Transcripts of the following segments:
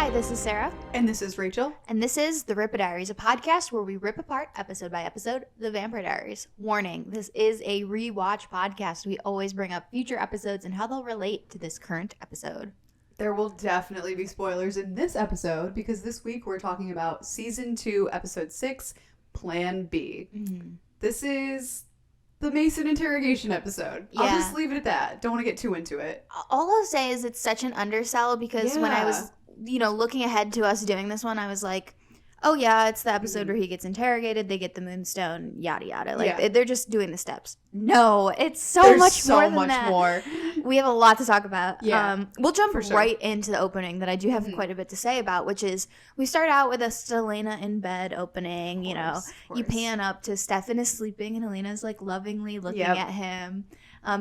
Hi, this is Sarah. And this is Rachel. And this is The Diaries, a podcast where we rip apart, episode by episode, the Vampire Diaries. Warning, this is a rewatch podcast. We always bring up future episodes and how they'll relate to this current episode. There will definitely be spoilers in this episode because this week we're talking about Season 2, Episode 6, Plan B. Mm-hmm. This is the Mason interrogation episode. Yeah. I'll just leave it at that. Don't want to get too into it. All I'll say is it's such an undersell because when I was, looking ahead to us doing this one, I was like, oh yeah, it's the episode where he gets interrogated, they get the moonstone, yada yada. Like they're just doing the steps. No, it's There's much so more than much that. more. We have a lot to talk about. Yeah, we'll jump right into the opening that I do have quite a bit to say about, which is we start out with a Elena in bed opening. You pan up to Stefan is sleeping and Elena's like lovingly looking at him.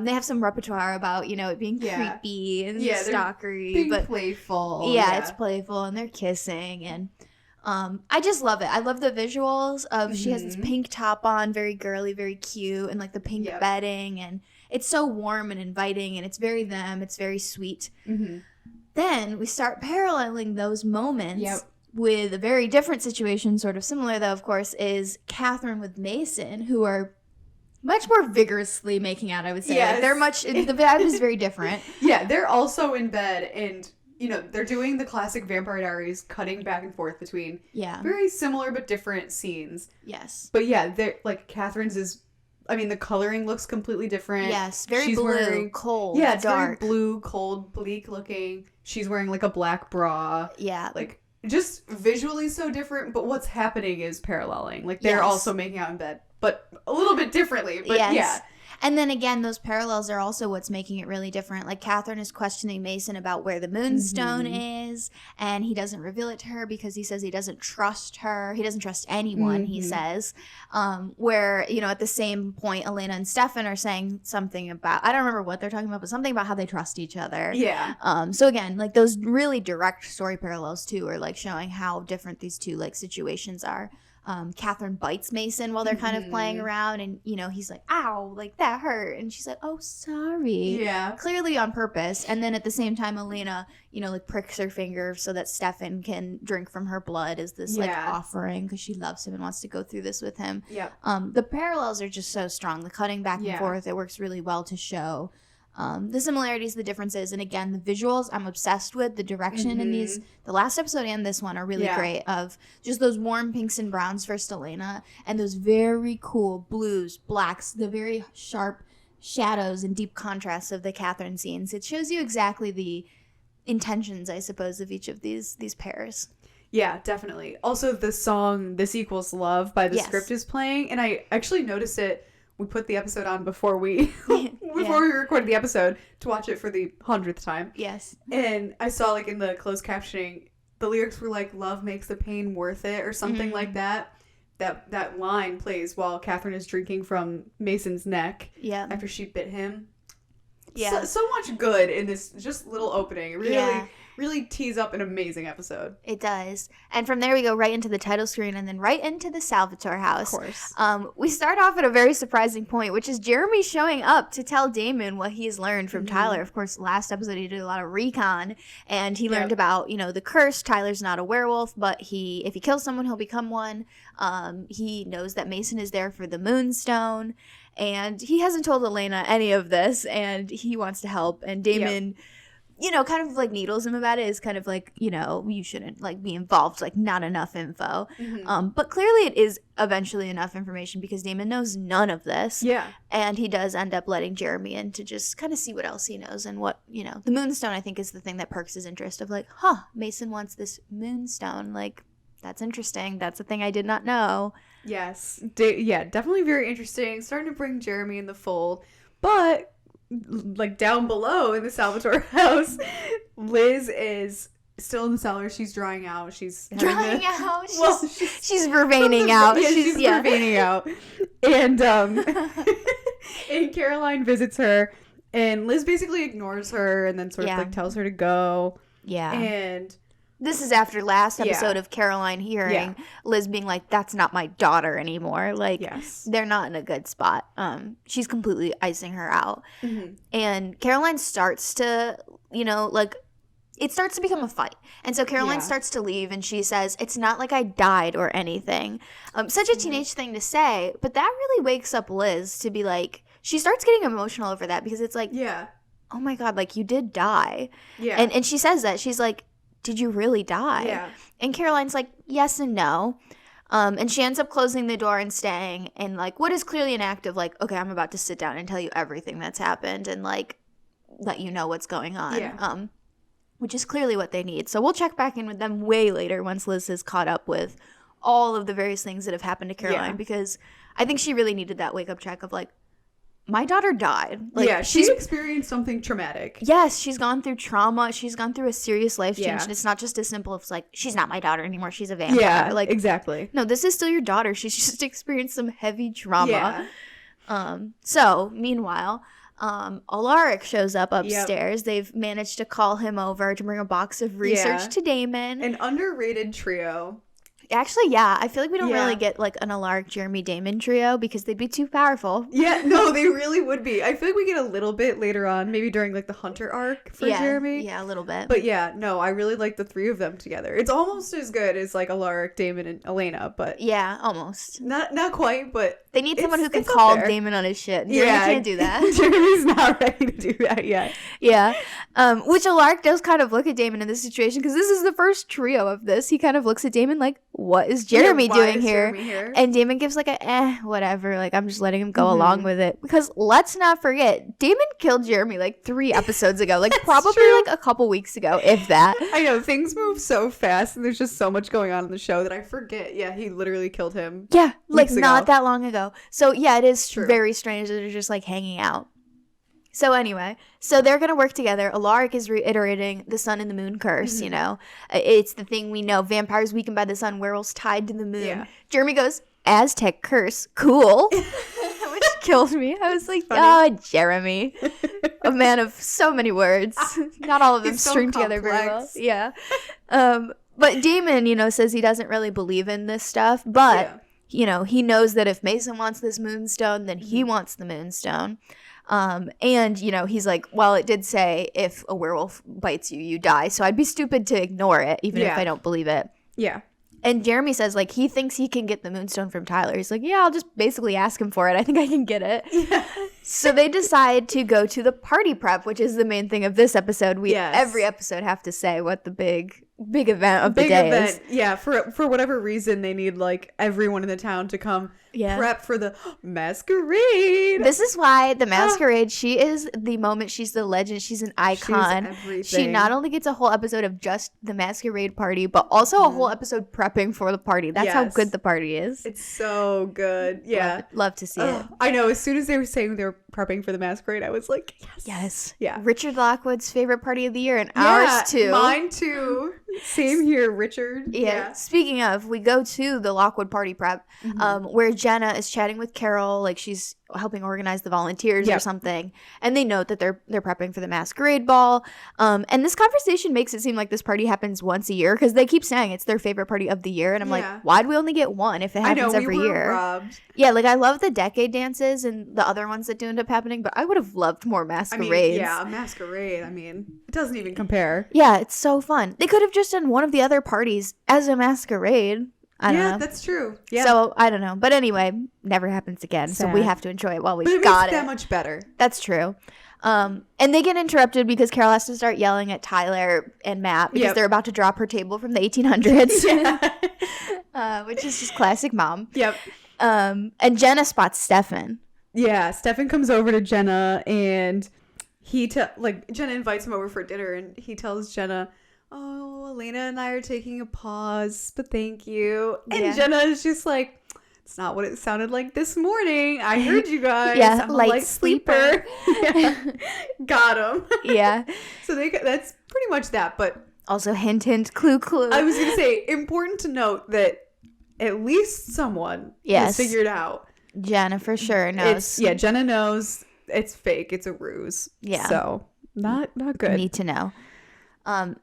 They have some repertoire about, it being creepy and stalkery. Being playful. Yeah, it's playful and they're kissing and I just love it. I love the visuals of she has this pink top on, very girly, very cute, and like the pink bedding, and it's so warm and inviting, and it's very them. It's very sweet. Mm-hmm. Then we start paralleling those moments with a very different situation, sort of similar though, of course, is Katherine with Mason, who are much more vigorously making out, I would say. Yes. Like the vibe is very different. Yeah, they're also in bed and they're doing the classic Vampire Diaries, cutting back and forth between very similar but different scenes. Yes. But they're like Catherine's is, the coloring looks completely different. Yes, very blue, cold, it's dark. Very blue, cold, bleak looking. She's wearing like a black bra. Yeah. Like just visually so different, but what's happening is paralleling. Like they're also making out in bed, but a little bit differently. But yeah. And then again, those parallels are also what's making it really different. Like Katherine is questioning Mason about where the moonstone is, and he doesn't reveal it to her because he says he doesn't trust her. He doesn't trust anyone, he says. Where, at the same point, Elena and Stefan are saying something about, I don't remember what they're talking about, but something about how they trust each other. Yeah. So again, like those really direct story parallels too are like showing how different these two like situations are. Katherine bites Mason while they're kind of playing around, and he's like, ow, like that hurt, and she's like, oh, sorry, clearly on purpose. And then at the same time, Elena like pricks her finger so that Stefan can drink from her blood as this like offering because she loves him and wants to go through this with him. The parallels are just so strong, the cutting back and forth, it works really well to show the similarities, the differences, and again, the visuals I'm obsessed with. The direction in these, the last episode and this one are really great, of just those warm pinks and browns for Elena, and those very cool blues, blacks, the very sharp shadows and deep contrasts of the Katherine scenes. It shows you exactly the intentions, I suppose, of each of these pairs. Yeah, definitely. Also, the song "This Equals Love" by The Script is playing, and I actually noticed it. We put the episode on before we we recorded the episode to watch it for the 100th time. Yes. And I saw like in the closed captioning, the lyrics were like, "Love makes the pain worth it," or something like that. That line plays while Katherine is drinking from Mason's neck after she bit him. Yeah. So much good in this just little opening. It really tees up an amazing episode. It does. And from there we go right into the title screen and then right into the Salvatore house. Of course. We start off at a very surprising point, which is Jeremy showing up to tell Damon what he's learned from Tyler. Of course, last episode he did a lot of recon, and he learned about, the curse. Tyler's not a werewolf, but if he kills someone, he'll become one. He knows that Mason is there for the moonstone, and he hasn't told Elena any of this, and he wants to help. And Damon... kind of like needles him about it, is kind of like, you shouldn't like be involved, like not enough info. But clearly it is eventually enough information because Damon knows none of this. Yeah. And he does end up letting Jeremy in to just kind of see what else he knows and what, the moonstone I think is the thing that perks his interest of like, Mason wants this moonstone. Like, that's interesting. That's a thing I did not know. Yes. Definitely very interesting. Starting to bring Jeremy in the fold. But... like down below in the Salvatore house, Liz is still in the cellar. She's drying out. She's vervaining out. She's vervaining out. Yeah, she's vervaining out. And and Caroline visits her, and Liz basically ignores her and then sort of like tells her to go. Yeah. And this is after last episode of Caroline hearing Liz being like, that's not my daughter anymore. Like, they're not in a good spot. She's completely icing her out. And Caroline starts to, it starts to become a fight. And so Caroline starts to leave, and she says, it's not like I died or anything. Such a teenage thing to say, but that really wakes up Liz to be like, she starts getting emotional over that because it's like, oh my God, like, you did die. Yeah. And she says that. She's like, did you really die? Yeah. And Caroline's like, yes and no. And she ends up closing the door and staying, and like what is clearly an act of like, okay, I'm about to sit down and tell you everything that's happened and like let you know what's going on. Yeah. Which is clearly what they need. So we'll check back in with them way later once Liz is caught up with all of the various things that have happened to Caroline, because I think she really needed that wake up check of like, my daughter died. Like, she's experienced something traumatic. Yes, she's gone through trauma. She's gone through a serious life change. And it's not just as simple as like, she's not my daughter anymore. She's a vampire. Yeah, like, exactly. No, this is still your daughter. She's just experienced some heavy trauma. Yeah. So, meanwhile, Alaric shows up upstairs. Yep. They've managed to call him over to bring a box of research to Damon. An underrated trio. Actually, yeah. I feel like we don't really get, like, an Alaric, Jeremy, Damon trio because they'd be too powerful. Yeah, no, they really would be. I feel like we get a little bit later on, maybe during, like, the Hunter arc for Jeremy. Yeah, a little bit. But, yeah, no, I really like the three of them together. It's almost as good as, like, Alaric, Damon, and Elena, but... Yeah, almost. Not quite, but... They need someone who can call Damon on his shit. Jeremy can't do that. Jeremy's not ready to do that yet. Yeah. Which Alaric does kind of look at Damon in this situation, because this is the first trio of this. He kind of looks at Damon like, what is Jeremy doing here? And Damon gives like a whatever, like I'm just letting him go along with it, because let's not forget Damon killed Jeremy like 3 episodes ago, like probably true. Like a couple weeks ago, if that. I know, things move so fast and there's just so much going on in the show that I forget. Yeah, he literally killed him. Yeah, like not that long ago. So yeah, it is very strange that they're just like hanging out. So anyway, so they're going to work together. Alaric is reiterating the sun and the moon curse, you know. It's the thing we know. Vampires weakened by the sun, werewolves tied to the moon. Yeah. Jeremy goes, Aztec curse, cool. Which killed me. I was like, oh, Jeremy. A man of so many words. Not all of them string together very well. Yeah. But Damon, you know, says he doesn't really believe in this stuff. But, you know, he knows that if Mason wants this moonstone, then he wants the moonstone. And, you know, he's like, well, it did say if a werewolf bites you, you die. So I'd be stupid to ignore it, even if I don't believe it. Yeah. And Jeremy says, like, he thinks he can get the moonstone from Tyler. He's like, yeah, I'll just basically ask him for it. I think I can get it. Yeah. So they decide to go to the party prep, which is the main thing of this episode. We every episode have to say what the big event of the day is. Yeah, for whatever reason, they need, like, everyone in the town to come prep for the Masquerade. This is why the Masquerade, she is the moment, she's the legend, she's an icon. She's everything. She not only gets a whole episode of just the Masquerade party, but also a whole episode prepping for the party. That's how good the party is. It's so good. Yeah. Love to see it. I know. As soon as they were saying they were prepping for the Masquerade, I was like, yes. Yeah. Richard Lockwood's favorite party of the year, and ours too. Mine too. Same here, Richard. Yeah. Speaking of, we go to the Lockwood party prep, where Jenna is chatting with Carol, like she's helping organize the volunteers or something, and they note that they're prepping for the Masquerade ball. And this conversation makes it seem like this party happens once a year, because they keep saying it's their favorite party of the year, and I'm like, why'd we only get one if it happens every year? Robbed. Yeah, like I love the decade dances and the other ones that do end up happening, but I would have loved more masquerades. I mean, Masquerade. I mean, it doesn't even compare. Yeah, it's so fun. They could have just done one of the other parties as a masquerade. I don't know. Yeah, that's true. Yeah. So, I don't know. But anyway, never happens again. So we have to enjoy it while we've got it. But it makes it that much better. That's true. And they get interrupted because Carol has to start yelling at Tyler and Matt because they're about to drop her table from the 1800s. Which is just classic mom. Yep. And Jenna spots Stefan. Yeah, Stefan comes over to Jenna, and Jenna invites him over for dinner, and he tells Jenna, oh, Elena and I are taking a pause, but thank you. And Jenna is just like, it's not what it sounded like this morning. I heard you guys. Yeah, I'm a light sleeper. Got him. Yeah. So that's pretty much that, but also hint, hint, clue, clue. I was going to say, important to note that at least someone has figured out. Jenna for sure knows. Jenna knows it's fake. It's a ruse. Yeah. So not good. Need to know.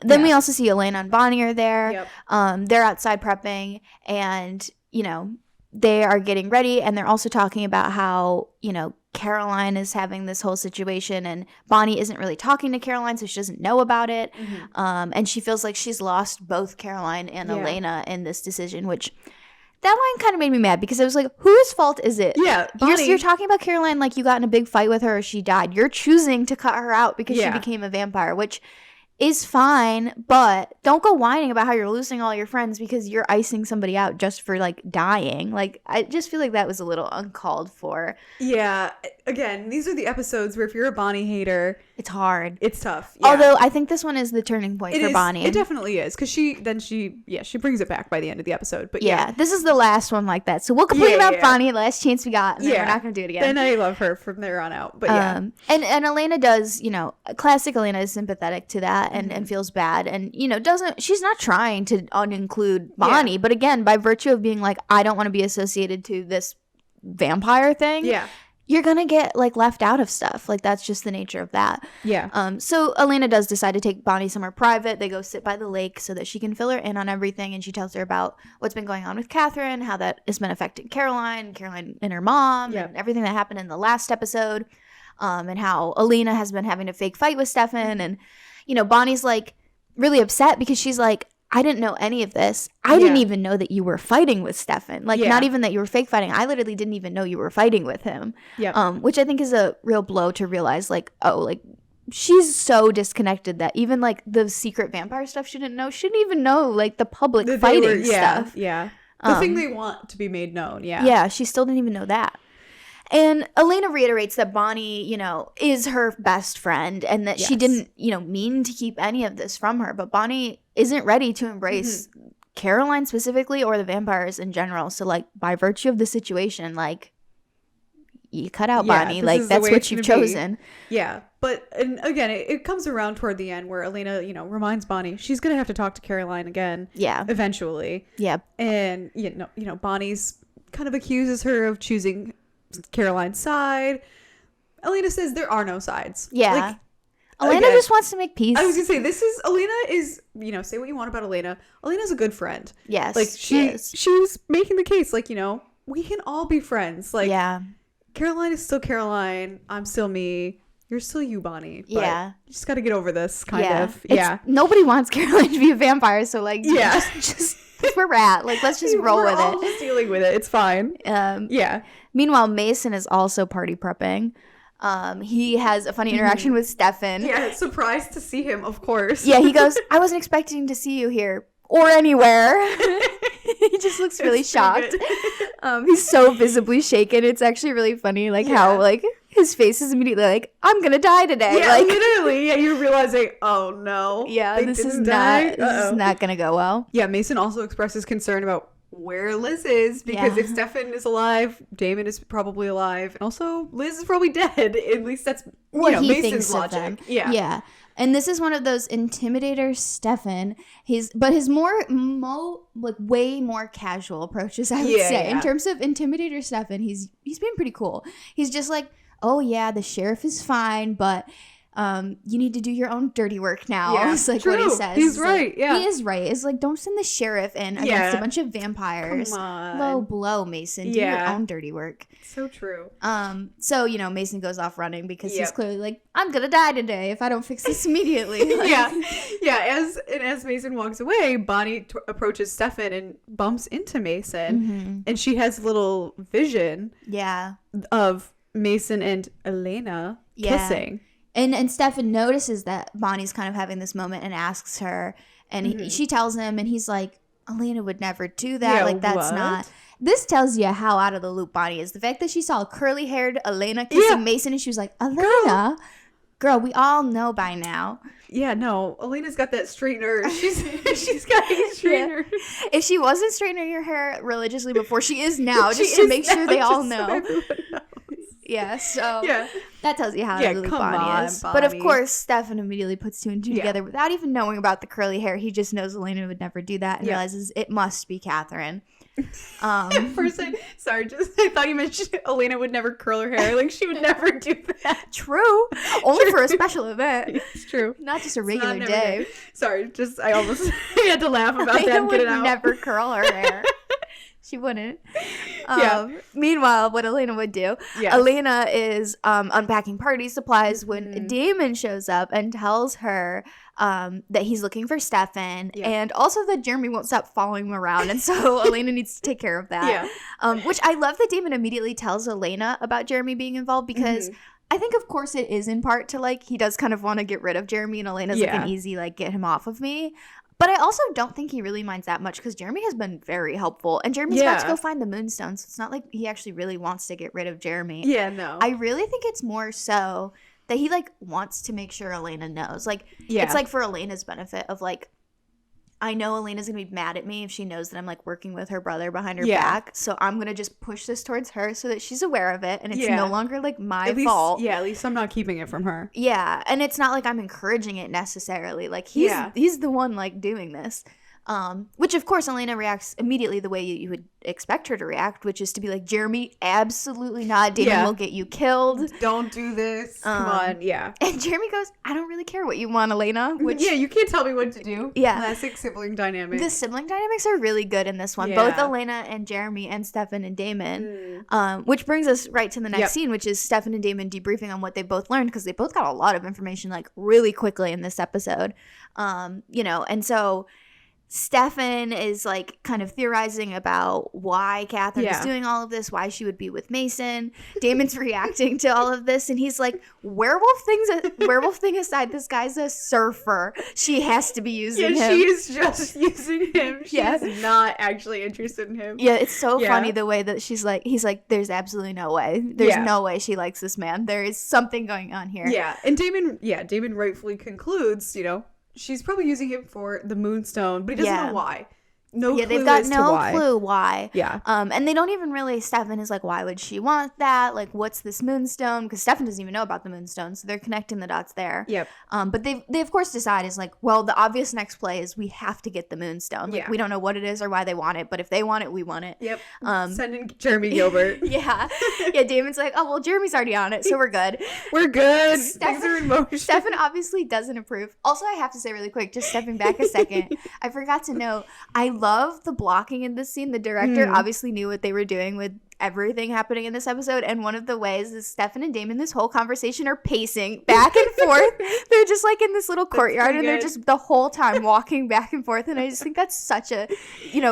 Then we also see Elena and Bonnie are there. Yep. They're outside prepping, and, you know, they are getting ready, and they're also talking about how, you know, Caroline is having this whole situation, and Bonnie isn't really talking to Caroline, so she doesn't know about it. And she feels like she's lost both Caroline and Elena in this decision, which that line kind of made me mad because I was like, whose fault is it? Yeah, you're talking about Caroline like you got in a big fight with her or she died. You're choosing to cut her out because she became a vampire, which is fine, but don't go whining about how you're losing all your friends because you're icing somebody out just for like dying. Like, I just feel like that was a little uncalled for. Yeah, again, these are the episodes where if you're a Bonnie hater, it's hard. It's tough. Yeah. Although I think this one is the turning point for Bonnie. It definitely is, because she brings it back by the end of the episode. But this is the last one like that. So we'll complain about Bonnie, last chance we got, and then we're not going to do it again. Then I love her from there on out. But and Elena does, classic Elena is sympathetic to that and feels bad, and she's not trying to uninclude Bonnie, but again, by virtue of being like, I don't want to be associated to this vampire thing. Yeah. You're going to get, like, left out of stuff. Like, that's just the nature of that. Yeah. So Elena does decide to take Bonnie somewhere private. They go sit by the lake so that she can fill her in on everything. And she tells her about what's been going on with Katherine, how that has been affecting Caroline and her mom, and everything that happened in the last episode. And how Elena has been having a fake fight with Stefan. And, Bonnie's, like, really upset because she's like, I didn't know any of this. I didn't even know that you were fighting with Stefan. Like, not even that you were fake fighting. I literally didn't even know you were fighting with him. Yeah. Which I think is a real blow to realize, like, oh, like, she's so disconnected that even, like, the secret vampire stuff she didn't even know, like, the public fighting stuff. Yeah. The thing they want to be made known. Yeah. Yeah. She still didn't even know that. And Elena reiterates that Bonnie, is her best friend and that she didn't, mean to keep any of this from her. But Bonnie isn't ready to embrace Caroline specifically or the vampires in general. So, like, by virtue of the situation, like, you cut out Bonnie. Like, that's what you've chosen. Yeah. But, and again, it comes around toward the end where Elena, reminds Bonnie she's going to have to talk to Caroline again. Yeah. Eventually. Yeah. And, Bonnie's kind of accuses her of choosing Caroline's side. Elena says there are no sides. Yeah. Like, Elena just wants to make peace. I was gonna say Elena is, say what you want about Elena. Elena's a good friend. Yes. Like she's making the case, like, we can all be friends. Like, Caroline is still Caroline. I'm still me. You're still you, Bonnie. But you just gotta get over this kind of. Nobody wants Caroline to be a vampire, so like just that's where we're at. Like, let's just roll with it. We're all just dealing with it. It's fine. Meanwhile, Mason is also party prepping. He has a funny interaction with Stefan. Yeah, surprised to see him, of course. Yeah, he goes, I wasn't expecting to see you here or anywhere. He just looks really shocked. He's so visibly shaken. It's actually really funny, like how like his face is immediately like, I'm gonna die today. Yeah, like, literally. Yeah, you're realizing, oh no. Yeah, this is not gonna go well. Yeah, Mason also expresses concern about where Liz is, because if Stefan is alive, Damon is probably alive, and also Liz is probably dead. At least that's what he Mason's thinks logic. Of them. Yeah. And this is one of those intimidator Stefan. His way more casual approaches, I would say. In terms of intimidator Stefan, he's been pretty cool. He's just like, oh yeah, the sheriff is fine, but you need to do your own dirty work now. Yeah, it's like what he says. He's right. Like, he is right. It's like, don't send the sheriff in against a bunch of vampires. Come on. Low blow, Mason. Do your own dirty work. So true. So Mason goes off running because he's clearly like, I'm gonna die today if I don't fix this immediately. Like, As Mason walks away, Bonnie approaches Stefan and bumps into Mason, and she has a little vision. Of Mason and Elena kissing. And Stefan notices that Bonnie's kind of having this moment and asks her, and she tells him, and he's like, Elena would never do that. Like, that's not. This tells you how out of the loop Bonnie is. The fact that she saw a curly-haired Elena kissing Mason, and she was like, Elena? Girl, we all know by now. Yeah, no. Elena's got that straightener. She's got a straightener. If she wasn't straightening her hair religiously before, she is now, just to make sure they all know. Yeah, so that tells you how out of the loop Bonnie is. But of course, Stefan immediately puts two and two together without even knowing about the curly hair. He just knows Elena would never do that and realizes it must be Katherine. At first, I thought you meant Elena would never curl her hair. Like, she would never do that. True. Only for a special event. It's true. Not just a regular day. Sorry, I almost had to laugh about that and get it out. Never curl her hair. She wouldn't. Meanwhile, what Elena would do, Elena is unpacking party supplies when Damon shows up and tells her that he's looking for Stefan, and also that Jeremy won't stop following him around, and so Elena needs to take care of that. Which I love that Damon immediately tells Elena about Jeremy being involved, because I think, of course, it is in part to, like, he does kind of want to get rid of Jeremy, and Elena's like an easy, like, get him off of me. But I also don't think he really minds that much, because Jeremy has been very helpful. And Jeremy's about to go find the moonstone, so it's not like he actually really wants to get rid of Jeremy. Yeah, no. I really think it's more so that he, like, wants to make sure Elena knows. Like, it's, like, for Elena's benefit of, like, I know Elena's going to be mad at me if she knows that I'm, like, working with her brother behind her back. So I'm going to just push this towards her so that she's aware of it. And it's no longer, like, my fault. Yeah, at least I'm not keeping it from her. Yeah. And it's not like I'm encouraging it necessarily. Like, he's the one, like, doing this. Which, of course, Elena reacts immediately the way you would expect her to react, which is to be like, Jeremy, absolutely not. Damon will get you killed. Don't do this. Come on. Yeah. And Jeremy goes, I don't really care what you want, Elena. Which, you can't tell me what to do. Yeah. Classic sibling dynamic. The sibling dynamics are really good in this one. Yeah. Both Elena and Jeremy and Stefan and Damon. Which brings us right to the next scene, which is Stefan and Damon debriefing on what they both learned, because they both got a lot of information, like, really quickly in this episode. And so Stefan is, like, kind of theorizing about why Katherine is doing all of this, why she would be with Mason. Damon's reacting to all of this, and he's like, werewolf thing aside, this guy's a surfer. She has to be using him. She is just using him. She's not actually interested in him. Yeah, it's so funny the way that he's like, there's absolutely no way. There's no way she likes this man. There is something going on here. Yeah, and Damon rightfully concludes, she's probably using him for the moonstone, but he doesn't know why. They've got no clue why. Yeah. And they don't even really, Stefan is like, why would she want that? Like, what's this moonstone? Because Stefan doesn't even know about the moonstone, so they're connecting the dots there. Yep. But they of course decide is like, well, the obvious next play is we have to get the moonstone. Like, we don't know what it is or why they want it, but if they want it, we want it. Yep. Send in Jeremy Gilbert. Yeah, Damon's like, oh, well, Jeremy's already on it, so we're good. We're good. Things are in motion. Stefan obviously doesn't approve. Also, I have to say really quick, just stepping back a second, I forgot to note, I love the blocking in this scene. The director obviously knew what they were doing with everything happening in this episode, and one of the ways is Stefan and Damon this whole conversation are pacing back and forth. They're just like in this little courtyard, and they're just the whole time walking back and forth, and I just think that's such a,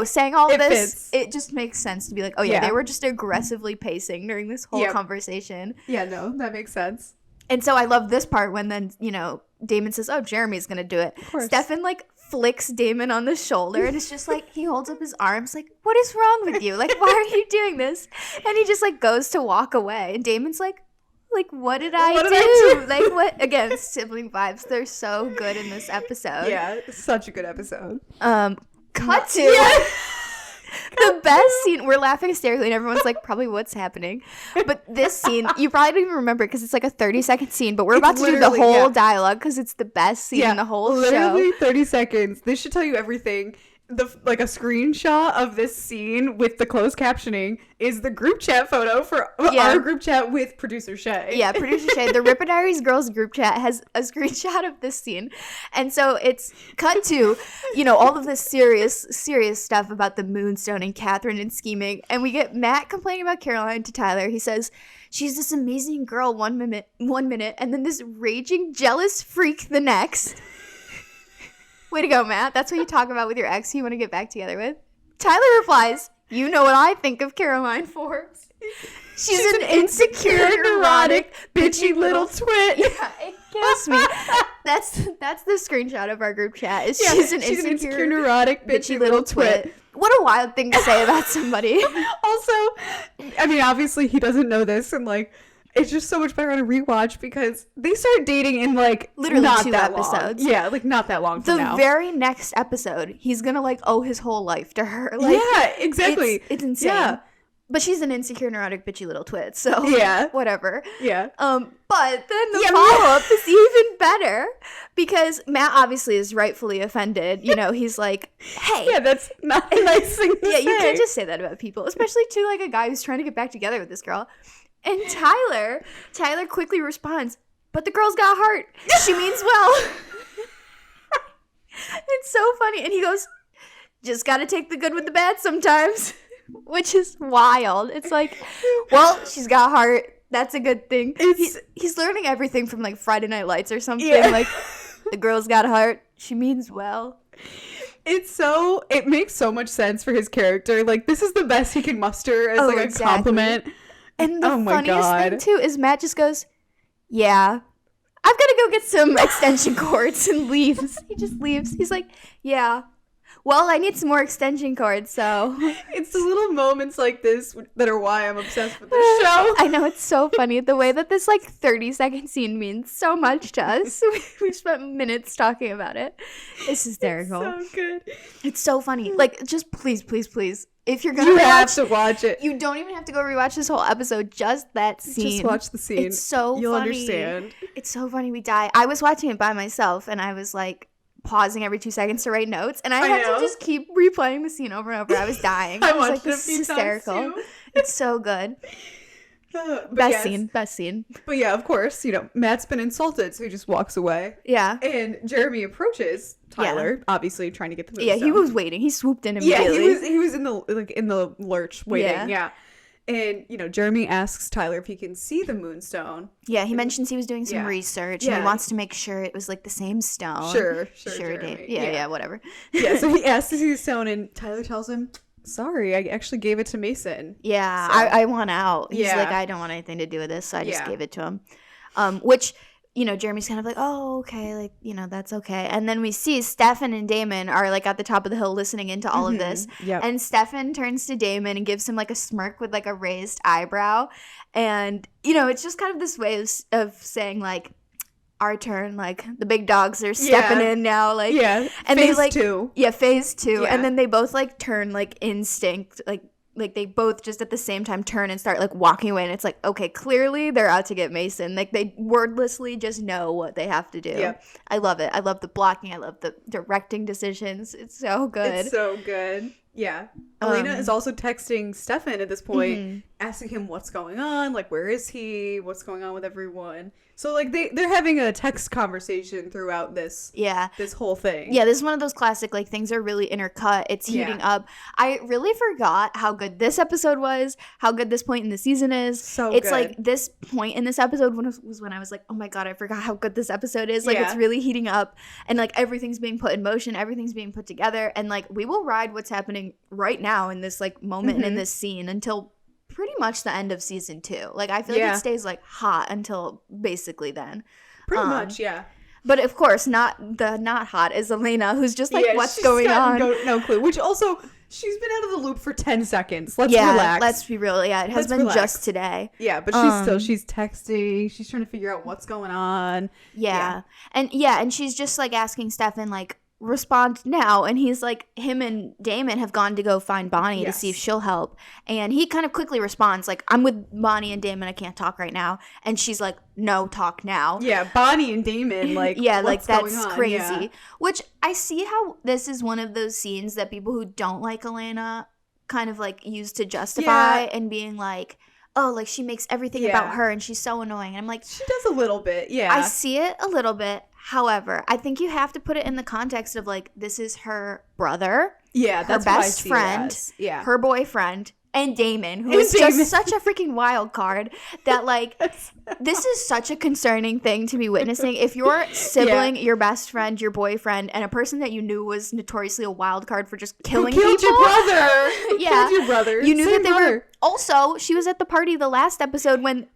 saying all this fits. It just makes sense to be like, oh yeah, they were just aggressively pacing during this whole conversation. Yeah, no, that makes sense. And so I love this part when then, Damon says, oh, Jeremy's gonna do it. Stefan, like, flicks Damon on the shoulder, and it's just like, he holds up his arms like, what is wrong with you? Like, why are you doing this? And he just, like, goes to walk away, and Damon's like, what did I do? Like, what? Again, sibling vibes. They're so good in this episode. Yeah, such a good episode. Cut to the best scene. We're laughing hysterically, and everyone's like, probably what's happening. But this scene, you probably don't even remember because it's like a 30-second scene, but we're about to do the whole dialogue because it's the best scene in the whole show. Literally 30 seconds. This should tell you everything. A screenshot of this scene with the closed captioning is the group chat photo for our group chat with producer Shay. Yeah, producer Shay. The Ripper Diaries girls group chat has a screenshot of this scene. And so it's cut to, all of this serious stuff about the moonstone and Katherine and scheming. And we get Matt complaining about Caroline to Tyler. He says, she's this amazing girl one minute, and then this raging jealous freak the next. Way to go, Matt. That's what you talk about with your ex who you want to get back together with. Tyler replies, you know what I think of Caroline for. She's an insecure, neurotic, bitchy little twit. Yeah, it kills me. That's the screenshot of our group chat. She's an insecure, neurotic, bitchy little twit. What a wild thing to say about somebody. Also, I mean, obviously he doesn't know this, and it's just so much better on a rewatch because they start dating in literally not 2 episodes. Long. Yeah, not that long from now. The very next episode, he's gonna owe his whole life to her. Yeah, exactly. It's insane. Yeah. But she's an insecure, neurotic, bitchy little twit, so whatever. Yeah. But then the follow-up is even better because Matt obviously is rightfully offended. He's like, hey. Yeah, that's not a nice thing to say. You can't just say that about people, especially to a guy who's trying to get back together with this girl. And Tyler quickly responds, but the girl's got heart. She means well. It's so funny. And he goes, just got to take the good with the bad sometimes. which is wild. It's like, well, she's got heart. That's a good thing. He's learning everything from like Friday Night Lights or something. Yeah. Like, the girl's got heart. She means well. It makes so much sense for his character. Like, this is the best he can muster as a compliment. And the funniest thing too is Matt just goes, yeah, I've got to go get some extension cords, and leaves. He just leaves. He's like, yeah, well, I need some more extension cords, so. It's the little moments like this that are why I'm obsessed with this show. I know, it's so funny. The way that this, like, 30-second scene means so much to us. We've spent minutes talking about it. It's hysterical. It's so good. It's so funny. Like, just please, if you're gonna you have to watch it. You don't even have to go rewatch this whole episode. Just that scene. Just watch the scene. It's so You'll funny. understand. It's so funny. We die. I was watching it by myself, and I was like pausing every 2 seconds to write notes, and I had to just keep replaying the scene over and over. I was dying. I was watched like, it a few hysterical. times too. It's so good. Best scene. But yeah, of course, Matt's been insulted, so he just walks away. Yeah. And Jeremy approaches Tyler, obviously trying to get the moonstone. Yeah, he was waiting. He swooped in immediately. Yeah, he was in the lurch waiting. Yeah. And Jeremy asks Tyler if he can see the moonstone. Yeah, he mentions he was doing some research and he wants to make sure it was like the same stone. Sure, Dave. Yeah, whatever. Yeah, so he asks to see the stone, and Tyler tells him, sorry, I actually gave it to Mason. Yeah, so. I want out. He's like, I don't want anything to do with this, so I just gave it to him. Which, Jeremy's kind of like, oh, okay, like, that's okay. And then we see Stefan and Damon are like at the top of the hill listening into all of this. Yep. And Stefan turns to Damon and gives him like a smirk with like a raised eyebrow. And, it's just kind of this way of saying like, our turn, like the big dogs are stepping in now, like and phase they 2. Yeah, phase 2. And then they both like turn like instinct, like they both just at the same time turn and start like walking away, and it's like, okay, clearly they're out to get Mason. Like they wordlessly just know what they have to do. Yep. I love it. I love the blocking. I love the directing decisions. It's so good. It's so good. Yeah. Elena is also texting Stefan at this point, asking him what's going on, like where is he, what's going on with everyone. So like they're having a text conversation throughout this whole thing. Yeah, this is one of those classic like things are really intercut. It's heating up. I really forgot how good this episode was, how good this point in the season is. It's like this point in this episode was when I was like, oh my god, I forgot how good this episode is. Like it's really heating up, and like everything's being put in motion, everything's being put together, and like we will ride what's happening right now in this like moment and in this scene until pretty much the end of season 2. Like I feel like it stays like hot until basically then. Pretty much, yeah. But of course, not hot is Elena, who's just like, what's going on? No clue. Which also, she's been out of the loop for 10 seconds. Let's relax. Let's be real. Yeah, it has been just today. Yeah, but she's texting. She's trying to figure out what's going on. Yeah. And she's just like asking Stefan like, respond now, and he's like, him and Damon have gone to go find Bonnie to see if she'll help, and he kind of quickly responds like, I'm with Bonnie and Damon, I can't talk right now, and she's like, no, talk now. Bonnie and Damon, like, like that's crazy. Which I see how this is one of those scenes that people who don't like Elena kind of like use to justify and being like, oh, like she makes everything about her and she's so annoying. And I'm like, she does a little bit. I see it a little bit. However, I think you have to put it in the context of like, this is her brother, her best friend, her boyfriend, and Damon, who is just such a freaking wild card that like, this is such a concerning thing to be witnessing. If your sibling, your best friend, your boyfriend, and a person that you knew was notoriously a wild card for just killing people. Who killed your brother? Killed your brother. You knew that they were. Also, she was at the party the last episode when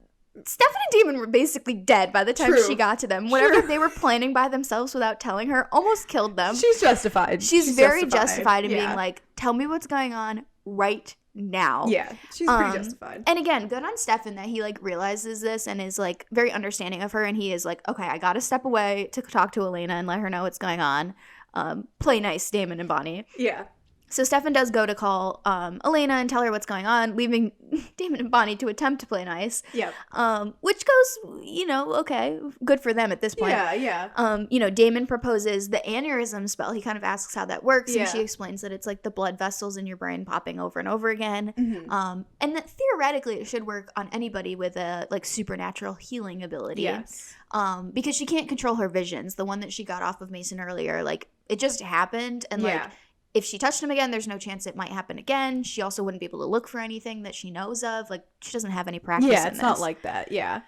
Stefan and Damon were basically dead by the time she got to them. Whatever they were planning by themselves without telling her almost killed them. She's justified. She's very justified in being like, tell me what's going on right now. Yeah, she's pretty justified. And again, good on Stefan that he like realizes this and is like very understanding of her, and he is like, okay, I gotta step away to talk to Elena and let her know what's going on. Play nice, Damon and Bonnie. Yeah. So Stefan does go to call Elena and tell her what's going on, leaving Damon and Bonnie to attempt to play nice. Yep. Which goes, okay, good for them at this point. Yeah. Damon proposes the aneurysm spell. He kind of asks how that works, and she explains that it's like the blood vessels in your brain popping over and over again. And that theoretically it should work on anybody with a like supernatural healing ability. Yes. Because she can't control her visions. The one that she got off of Mason earlier, like it just happened, and like if she touched him again, there's no chance it might happen again. She also wouldn't be able to look for anything that she knows of. Like, she doesn't have any practice in this. Yeah, it's not like that. Yeah.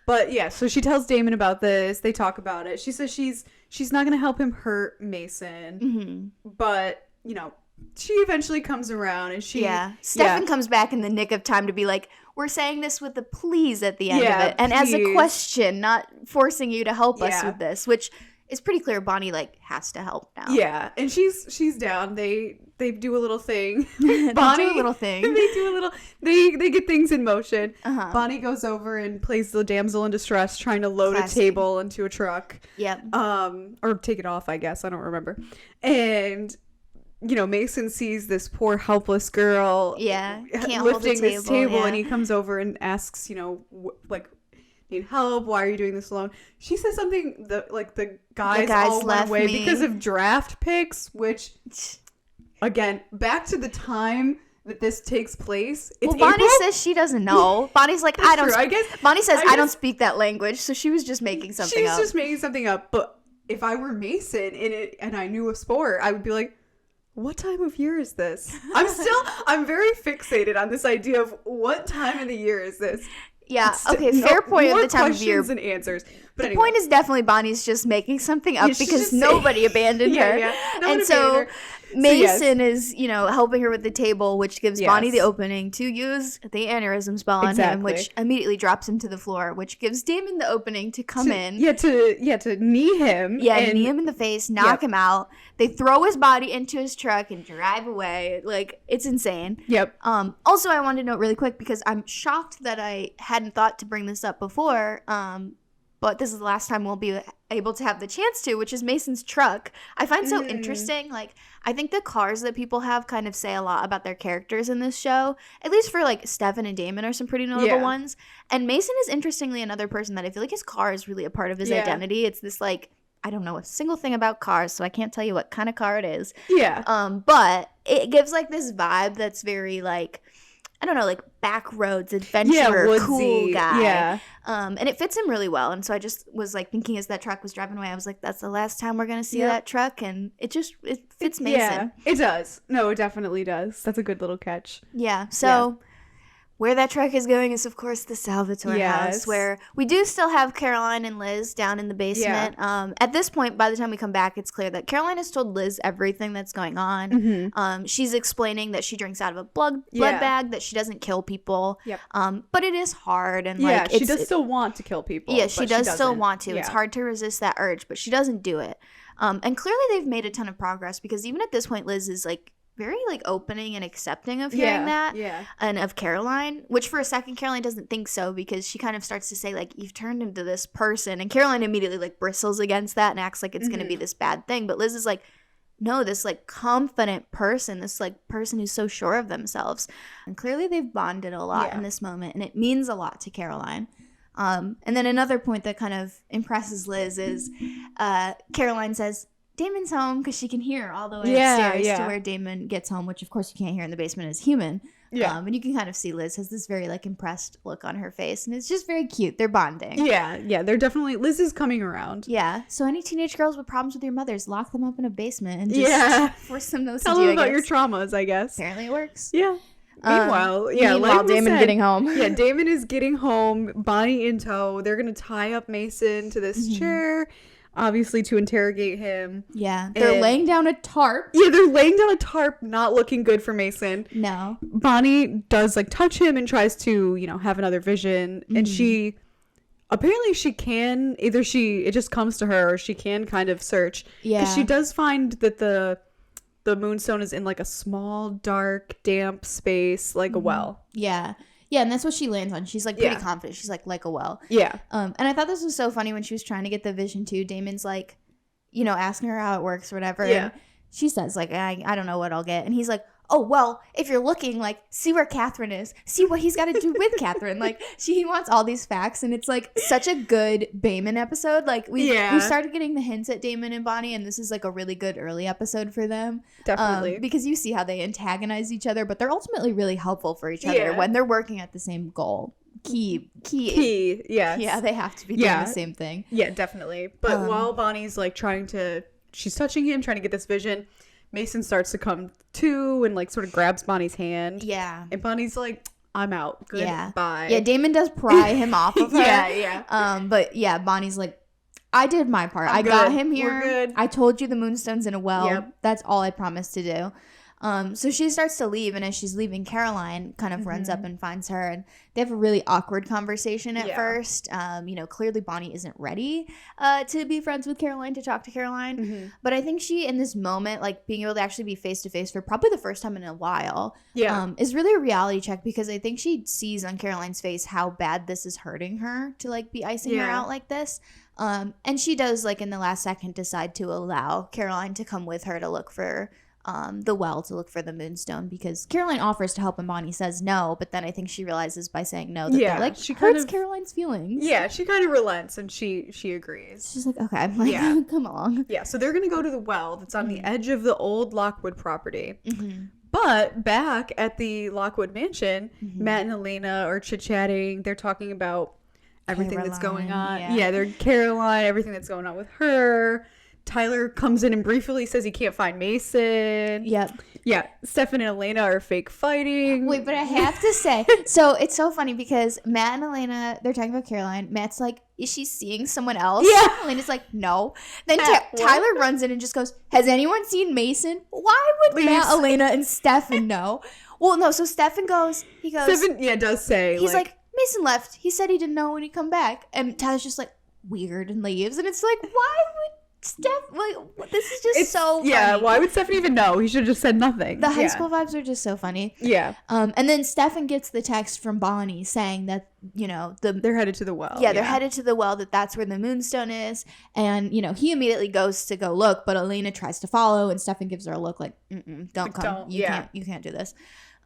But yeah, so she tells Damon about this. They talk about it. She says she's not going to help him hurt Mason. But, you know, she eventually comes around and she... Yeah. Stefan comes back in the nick of time to be like, we're saying this with a please at the end of it. And as a question, not forcing you to help us with this, which is pretty clear Bonnie, like, has to help now. Yeah. And she's down. They do a little thing. Bonnie, do a little thing. They do a little... They get things in motion. Bonnie goes over and plays the damsel in distress, trying to load a table into a truck. Yep. Or take it off, I guess. I don't remember. And... you know, Mason sees this poor helpless girl lifting this table and he comes over and asks, you know, like, need help? Why are you doing this alone? She says something that, like, the guys all went away because of draft picks, which, again, back to the time that this takes place. It's Bonnie says she doesn't know. Bonnie's like, I don't. Bonnie says, I don't speak that language, so she was just making something up. She's just making something up. But if I were Mason and I knew a sport, I would be like, what time of year is this? I'm very fixated on this idea of what time of the year is this. Yeah, okay, fair point of the time of year. Questions and answers. But the point is definitely Bonnie's just making something up because nobody abandoned her. Yeah, and so Mason is, you know, helping her with the table, which gives Bonnie the opening to use the aneurysm spell on him, which immediately drops him to the floor, which gives Damon the opening to come in. To knee him. Yeah, knee him in the face, knock him out. They throw his body into his truck and drive away. Like, it's insane. Yep. Also, I wanted to note really quick, because I'm shocked that I hadn't thought to bring this up before, but this is the last time we'll be able to have the chance to, which is Mason's truck. I find so interesting. Like, I think the cars that people have kind of say a lot about their characters in this show. At least for, like, Stefan and Damon are some pretty notable ones. And Mason is, interestingly, another person that I feel like his car is really a part of his identity. It's this, like, I don't know a single thing about cars, so I can't tell you what kind of car it is. Yeah. But it gives, like, this vibe that's very, like, I don't know, like, backroads adventurer, woodsy, cool guy. Yeah. And it fits him really well. And so I just was, like, thinking as that truck was driving away, I was like, that's the last time we're going to see that truck. And it fits Mason. Yeah, it does. No, it definitely does. That's a good little catch. Yeah. So where that truck is going is, of course, the Salvatore house, where we do still have Caroline and Liz down in the basement. Yeah. At this point, by the time we come back, it's clear that Caroline has told Liz everything that's going on. Mm-hmm. She's explaining that she drinks out of a blood bag, that she doesn't kill people. Yep. But it is hard. And like, she does still want to kill people. Yeah, she does still want to. Yeah. It's hard to resist that urge, but she doesn't do it. And clearly they've made a ton of progress, because even at this point, Liz is like, very, like, opening and accepting of hearing that. Yeah. And of Caroline, which for a second Caroline doesn't think so, because she kind of starts to say, like, you've turned into this person. And Caroline immediately, like, bristles against that and acts like it's going to be this bad thing. But Liz is like, no, this, like, confident person, this, like, person who's so sure of themselves. And clearly they've bonded a lot in this moment. And it means a lot to Caroline. And then another point that kind of impresses Liz is Caroline says, Damon's home, because she can hear all the way upstairs to where Damon gets home, which of course you can't hear in the basement as human. Yeah. And you can kind of see Liz has this very, like, impressed look on her face, and it's just very cute. They're bonding. Yeah, they're definitely, Liz is coming around. Yeah. So any teenage girls with problems with your mothers, lock them up in a basement and just force them to tell them about your traumas, I guess. Apparently it works. Yeah. Meanwhile, Damon getting home. Yeah, Damon is getting home, Bonnie in tow. They're going to tie up Mason to this chair, obviously to interrogate him. Yeah. They're laying down a tarp. Yeah, they're laying down a tarp, not looking good for Mason. No. Bonnie does, like, touch him and tries to, you know, have another vision. And she, apparently she can, it just comes to her, or she can kind of search. Yeah. Because she does find that the moonstone is in, like, a small, dark, damp space, like a well. Yeah. Yeah, and that's what she lands on. She's, like, pretty confident. She's like a well. Yeah. And I thought this was so funny when she was trying to get the vision, too. Damon's, like, you know, asking her how it works or whatever. Yeah. And she says, like, I don't know what I'll get. And he's like, oh, well, if you're looking, like, see where Katherine is. See what he's got to do with Katherine. Like, he wants all these facts. And it's, like, such a good Damon episode. Like, we started getting the hints at Damon and Bonnie. And this is, like, a really good early episode for them. Definitely. Because you see how they antagonize each other. But they're ultimately really helpful for each other when they're working at the same goal. Key, yes. Yeah, they have to be doing the same thing. Yeah, definitely. But while Bonnie's, like, she's touching him, trying to get this vision, Mason starts to come to and like sort of grabs Bonnie's hand. Yeah. And Bonnie's like, I'm out. Goodbye. Yeah, Damon does pry him off of her. Yeah. But yeah, Bonnie's like, I did my part. I got him here. We're good. I told you the moonstone's in a well. Yep. That's all I promised to do. So she starts to leave, and as she's leaving, Caroline kind of runs up and finds her, and they have a really awkward conversation at first. Clearly Bonnie isn't ready to be friends with Caroline, to talk to Caroline. But I think she, in this moment, like being able to actually be face to face for probably the first time in a while, is really a reality check, because I think she sees on Caroline's face how bad this is hurting her to like be icing her out like this. And she does, like in the last second, decide to allow Caroline to come with her to look for the well, to look for the moonstone, because Caroline offers to help and Bonnie says no, but then I think she realizes by saying no that that like she hurts Caroline's feelings. Yeah, she kind of relents and she agrees. She's like, okay, like, come along. Yeah, so they're gonna go to the well that's on the edge of the old Lockwood property. But back at the Lockwood mansion, Matt and Elena are chit-chatting. They're talking about everything that's going on. Yeah, they're Caroline, everything that's going on with her. Tyler comes in and briefly says he can't find Mason. Yep. Yeah. Stefan and Elena are fake fighting. Wait, but I have to say, so it's so funny because Matt and Elena, they're talking about Caroline. Matt's like, is she seeing someone else? Yeah. Elena's like, no. Then Tyler runs in and just goes, has anyone seen Mason? Why would Matt, Elena, and Stefan know? Well, no. So Stefan goes, Stefan, does say. He's like, Mason left. He said he didn't know when he'd come back. And Tyler's just like, weird, and leaves. And it's like, why would this is just so funny. Yeah, why would Stefan even know? He should have just said nothing. The high school vibes are just so funny. Yeah. And then Stefan gets the text from Bonnie saying that, they're headed to the well. Yeah, they're headed to the well, that's where the moonstone is. And, he immediately goes to go look, but Elena tries to follow, and Stefan gives her a look like, don't come. You can't do this.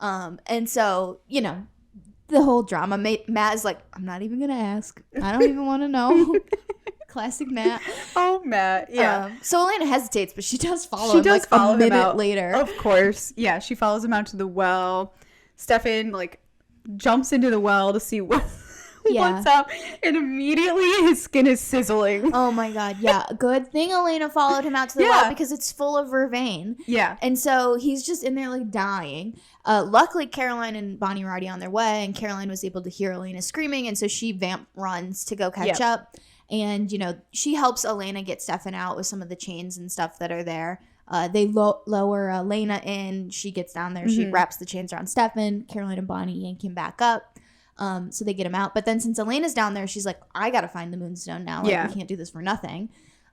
And so, the whole drama, Matt is like, I'm not even going to ask. I don't even want to know. Classic Matt. Oh, Matt. Yeah. So Elena hesitates, but she does follow him like a minute later. Of course. Yeah, she follows him out to the well. Stefan jumps into the well to see what's up, and immediately his skin is sizzling. Oh my god, yeah. Good thing Elena followed him out to the well, because it's full of vervain. Yeah. And so he's just in there dying. Luckily, Caroline and Bonnie were already on their way, and Caroline was able to hear Elena screaming, and so she vamp runs to go catch up. And, she helps Elena get Stefan out with some of the chains and stuff that are there. They lower Elena in. She gets down there. She wraps the chains around Stefan. Caroline and Bonnie yank him back up. So they get him out. But then since Elena's down there, she's like, I got to find the moonstone now. We can't do this for nothing.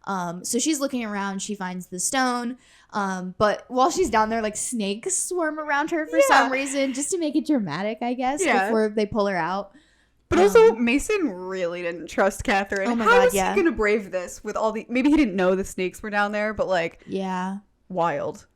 So she's looking around. She finds the stone. But while she's down there, snakes swarm around her for some reason, just to make it dramatic, I guess, before they pull her out. But also, Mason really didn't trust Katherine. Oh my God, How is he going to brave this with all the... Maybe he didn't know the snakes were down there, but wild.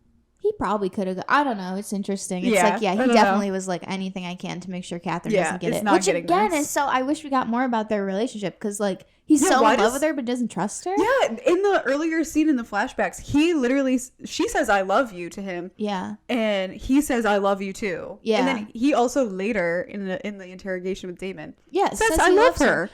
He probably could have... I don't know. It's interesting. It's he definitely was anything I can to make sure Katherine doesn't get it. Which, again, is so... I wish we got more about their relationship, because, he's so in love with her, but doesn't trust her. Yeah, in the earlier scene in the flashbacks, he literally... She says, I love you to him. Yeah. And he says, I love you too. Yeah. And then he also later, in the interrogation with Damon... says I love her.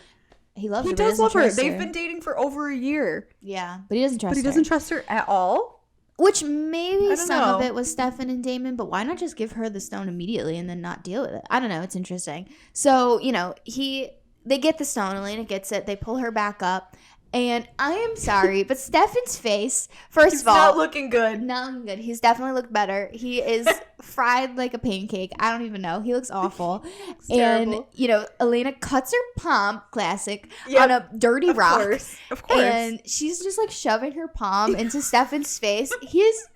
He loves her. He does love her. They've been dating for over a year. Yeah, but he doesn't trust her. But he doesn't trust her at all? Which maybe some of it was Stefan and Damon, but why not just give her the stone immediately and then not deal with it? I don't know. It's interesting. So, they get the stone. Elena gets it. They pull her back up. And I am sorry, but Stefan's face, first of all... not looking good. Not looking good. He's definitely looked better. He is fried like a pancake. I don't even know. He looks awful. And, Elena cuts her palm, classic, on a dirty rock. Of course. And she's just, shoving her palm into Stefan's face. He is...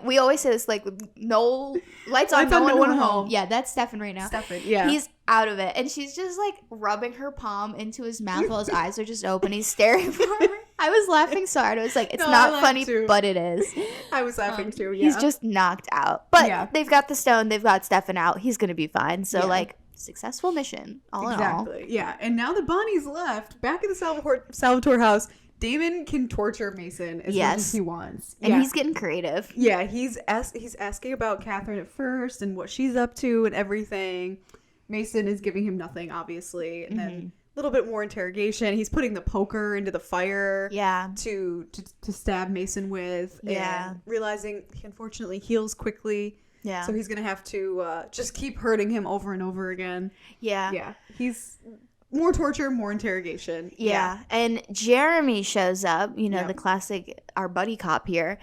we always say this, no lights on, no one home. Yeah, that's Stefan right now. Stefan, yeah. He's out of it. And she's just, rubbing her palm into his mouth while his eyes are just open. He's staring for her. I was laughing so hard. I was like, it's not funny, but it is. I was laughing too, yeah. He's just knocked out. But they've got the stone. They've got Stefan out. He's going to be fine. So, successful mission, all in all. Exactly, yeah. And now that Bonnie's left, back at the Salvatore house, Damon can torture Mason as much as he wants. And he's getting creative. Yeah, he's asking about Katherine at first and what she's up to and everything. Mason is giving him nothing, obviously. And then little bit more interrogation. He's putting the poker into the fire. Yeah. To stab Mason with. Yeah. And realizing he unfortunately heals quickly. Yeah. So he's going to have to just keep hurting him over and over again. Yeah. Yeah. He's more torture, more interrogation. Yeah. And Jeremy shows up, you know, the classic, our buddy cop here.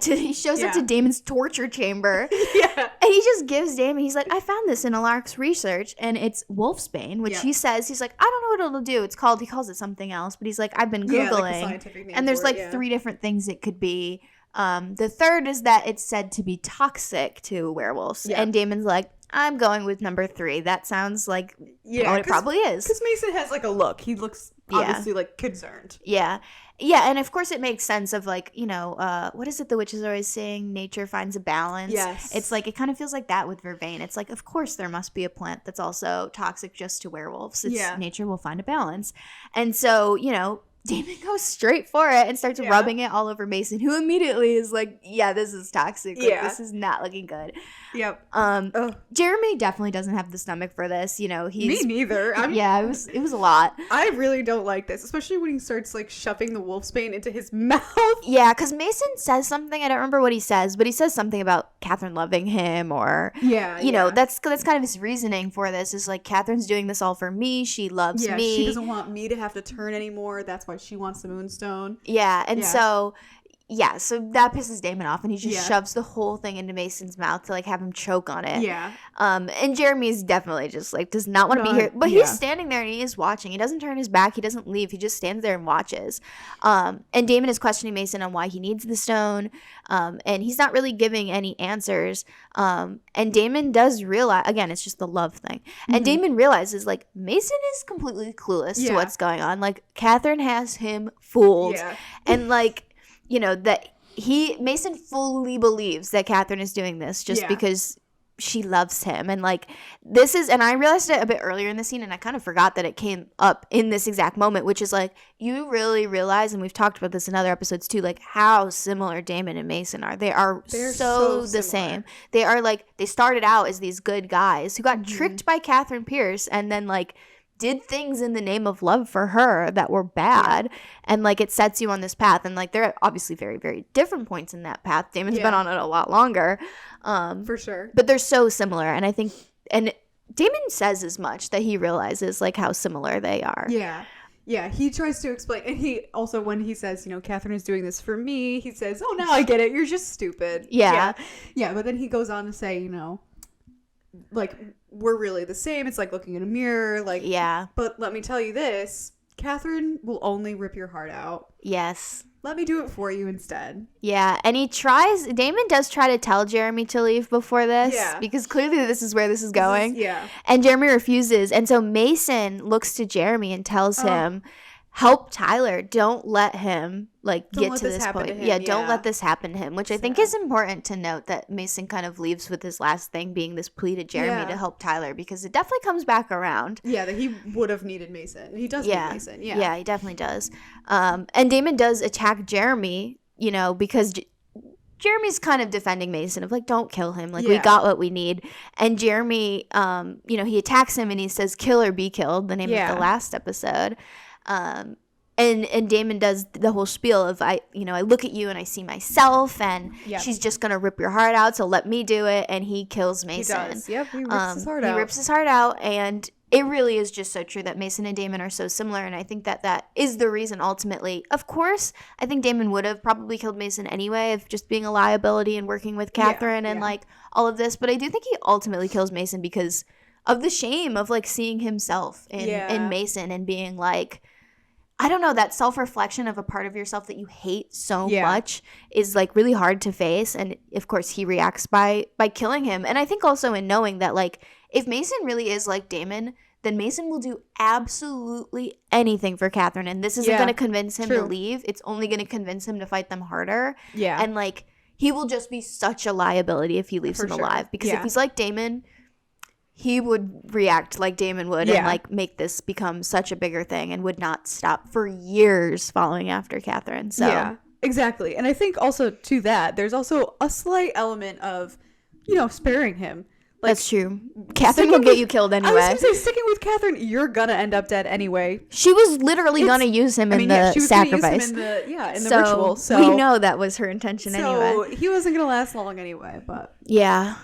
He shows up to Damon's torture chamber. Yeah. And he just gives Damon, he's like, I found this in Alarc's research, and it's wolfsbane, which he says, he's like, I don't know what it'll do. It's called, he calls it something else, but he's like, I've been Googling. Like the scientific name and there's for like it, 3 different things it could be. The third is that it's said to be toxic to werewolves. Yeah. And Damon's like, I'm going with number 3. That sounds like what it probably is. Because Mason has like a look. He looks obviously like concerned. Yeah. Yeah, and of course it makes sense of like, you know, what is it the witches are always saying? Nature finds a balance. Yes. It's like, it kind of feels like that with vervain. It's like, of course there must be a plant that's also toxic just to werewolves. Nature will find a balance. And so, you know, Damon goes straight for it and starts rubbing it all over Mason, who immediately is like, yeah, this is toxic. Like, this is not looking good. Yep. Jeremy definitely doesn't have the stomach for this. You know, Me neither. It was a lot. I really don't like this, especially when he starts like shoving the wolfsbane into his mouth. Yeah, because Mason says something. I don't remember what he says, but he says something about Katherine loving him, or you know, that's kind of his reasoning for this. Is like, Katherine's doing this all for me. She loves me. She doesn't want me to have to turn anymore. That's why she wants the moonstone. Yeah, and so that pisses Damon off, and he just shoves the whole thing into Mason's mouth to like have him choke on it. Yeah. And Jeremy's definitely just like does not want to be here, but he's standing there and he is watching. He doesn't turn his back. He doesn't leave. He just stands there and watches. And Damon is questioning Mason on why he needs the stone, and he's not really giving any answers. And Damon does realize, again, it's just the love thing. And Damon realizes like Mason is completely clueless to what's going on. Like, Katherine has him fooled, and like, you know, that Mason fully believes that Katherine is doing this just because she loves him. And like, this is, and I realized it a bit earlier in the scene, and I kind of forgot that it came up in this exact moment, which is like, you really realize, and we've talked about this in other episodes too, like how similar Damon and Mason are. They're so the same. They are like, they started out as these good guys who got tricked by Katherine Pierce, and then like did things in the name of love for her that were bad, and like, it sets you on this path. And like, they're at obviously very, very different points in that path. Damon's been on it a lot longer, for sure, but they're so similar. And I think, and Damon says as much, that he realizes like how similar they are. Yeah, he tries to explain, and he also, when he says, you know, Katherine is doing this for me, he says, oh, now I get it, you're just stupid. Yeah, but then he goes on to say, you know, like, we're really the same. It's like looking in a mirror. Like, but let me tell you this, Katherine will only rip your heart out. Yes. Let me do it for you instead. Yeah, and Damon does try to tell Jeremy to leave before this, because clearly this is where this is going. And Jeremy refuses, and so Mason looks to Jeremy and tells him, help Tyler. Don't let him get to this point. Don't let this happen to him, which I think is important to note, that Mason kind of leaves with his last thing being this plea to Jeremy to help Tyler, because it definitely comes back around. Yeah, that he would have needed Mason. He does need Mason. Yeah, he definitely does. And Damon does attack Jeremy, you know, because Jeremy's kind of defending Mason of like, don't kill him. Like, we got what we need. And Jeremy, you know, he attacks him and he says, kill or be killed, the name of the last episode. And Damon does the whole spiel of, I look at you and I see myself, and she's just gonna rip your heart out, so let me do it. And he kills Mason. He does. Yep, he rips his heart out. He rips his heart out, and it really is just so true that Mason and Damon are so similar. And I think that is the reason ultimately. Of course, I think Damon would have probably killed Mason anyway, of just being a liability and working with Katherine and like all of this. But I do think he ultimately kills Mason because of the shame of like seeing himself in Mason, and being like, I don't know, that self-reflection of a part of yourself that you hate so much is like really hard to face. And of course he reacts by killing him. And I think also in knowing that like, if Mason really is like Damon, then Mason will do absolutely anything for Katherine. And this isn't going to convince him to leave. It's only going to convince him to fight them harder. Yeah. And like, he will just be such a liability if he leaves him alive. Because if he's like Damon, he would react like Damon would and like make this become such a bigger thing, and would not stop for years following after Katherine. So yeah, exactly. And I think also to that, there's also a slight element of, you know, sparing him. Like, that's true. Katherine will get you killed anyway. I was going to say, sticking with Katherine, you're going to end up dead anyway. She was literally going to use him in the sacrifice. Use him in the ritual. So we know that was her intention anyway. So he wasn't going to last long anyway, but. Yeah.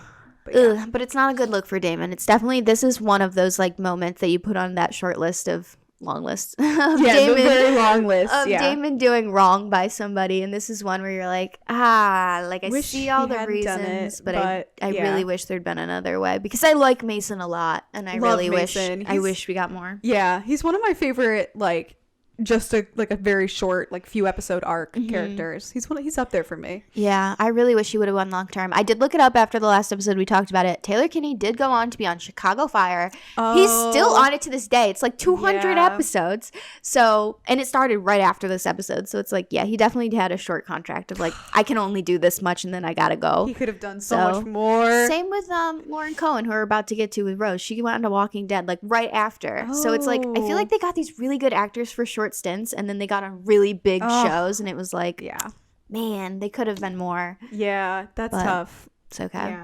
But it's not a good look for Damon. It's definitely, this is one of those like moments that you put on that short list of long list of Damon, the very long list of Damon doing wrong by somebody, and this is one where you're like, like I see all the reasons, but I really wish there'd been another way, because I like Mason a lot, and I really wish we got more. Yeah, he's one of my favorite, like, just a very short, like, few episode arc characters. He's up there for me. Yeah, I really wish he would have won long term. I did look it up after the last episode. We talked about it. Taylor Kinney did go on to be on Chicago Fire. He's still on it to this day. It's like 200 episodes. So, and it started right after this episode. So it's like, yeah, he definitely had a short contract of like, I can only do this much and then I gotta go. He could have done so much more. Same with Lauren Cohen, who we're about to get to with Rose. She went on to Walking Dead like right after. So it's like, I feel like they got these really good actors for short stints, and then they got on really big shows, and it was like, man, they could have been more. Yeah, that's tough. It's okay.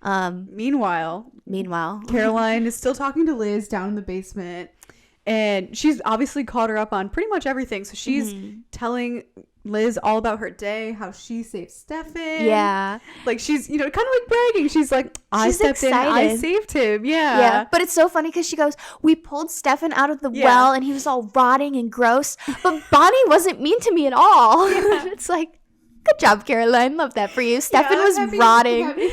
Yeah. Meanwhile, Caroline is still talking to Liz down in the basement, and she's obviously caught her up on pretty much everything. So she's telling Liz all about her day, how she saved Stefan. Yeah. Like, she's, kind of like bragging. She's like, I stepped in, I saved him. Yeah. Yeah. But it's so funny because she goes, we pulled Stefan out of the well and he was all rotting and gross, but Bonnie wasn't mean to me at all. Yeah. It's like, good job, Caroline. Love that for you. Stefan was rotting.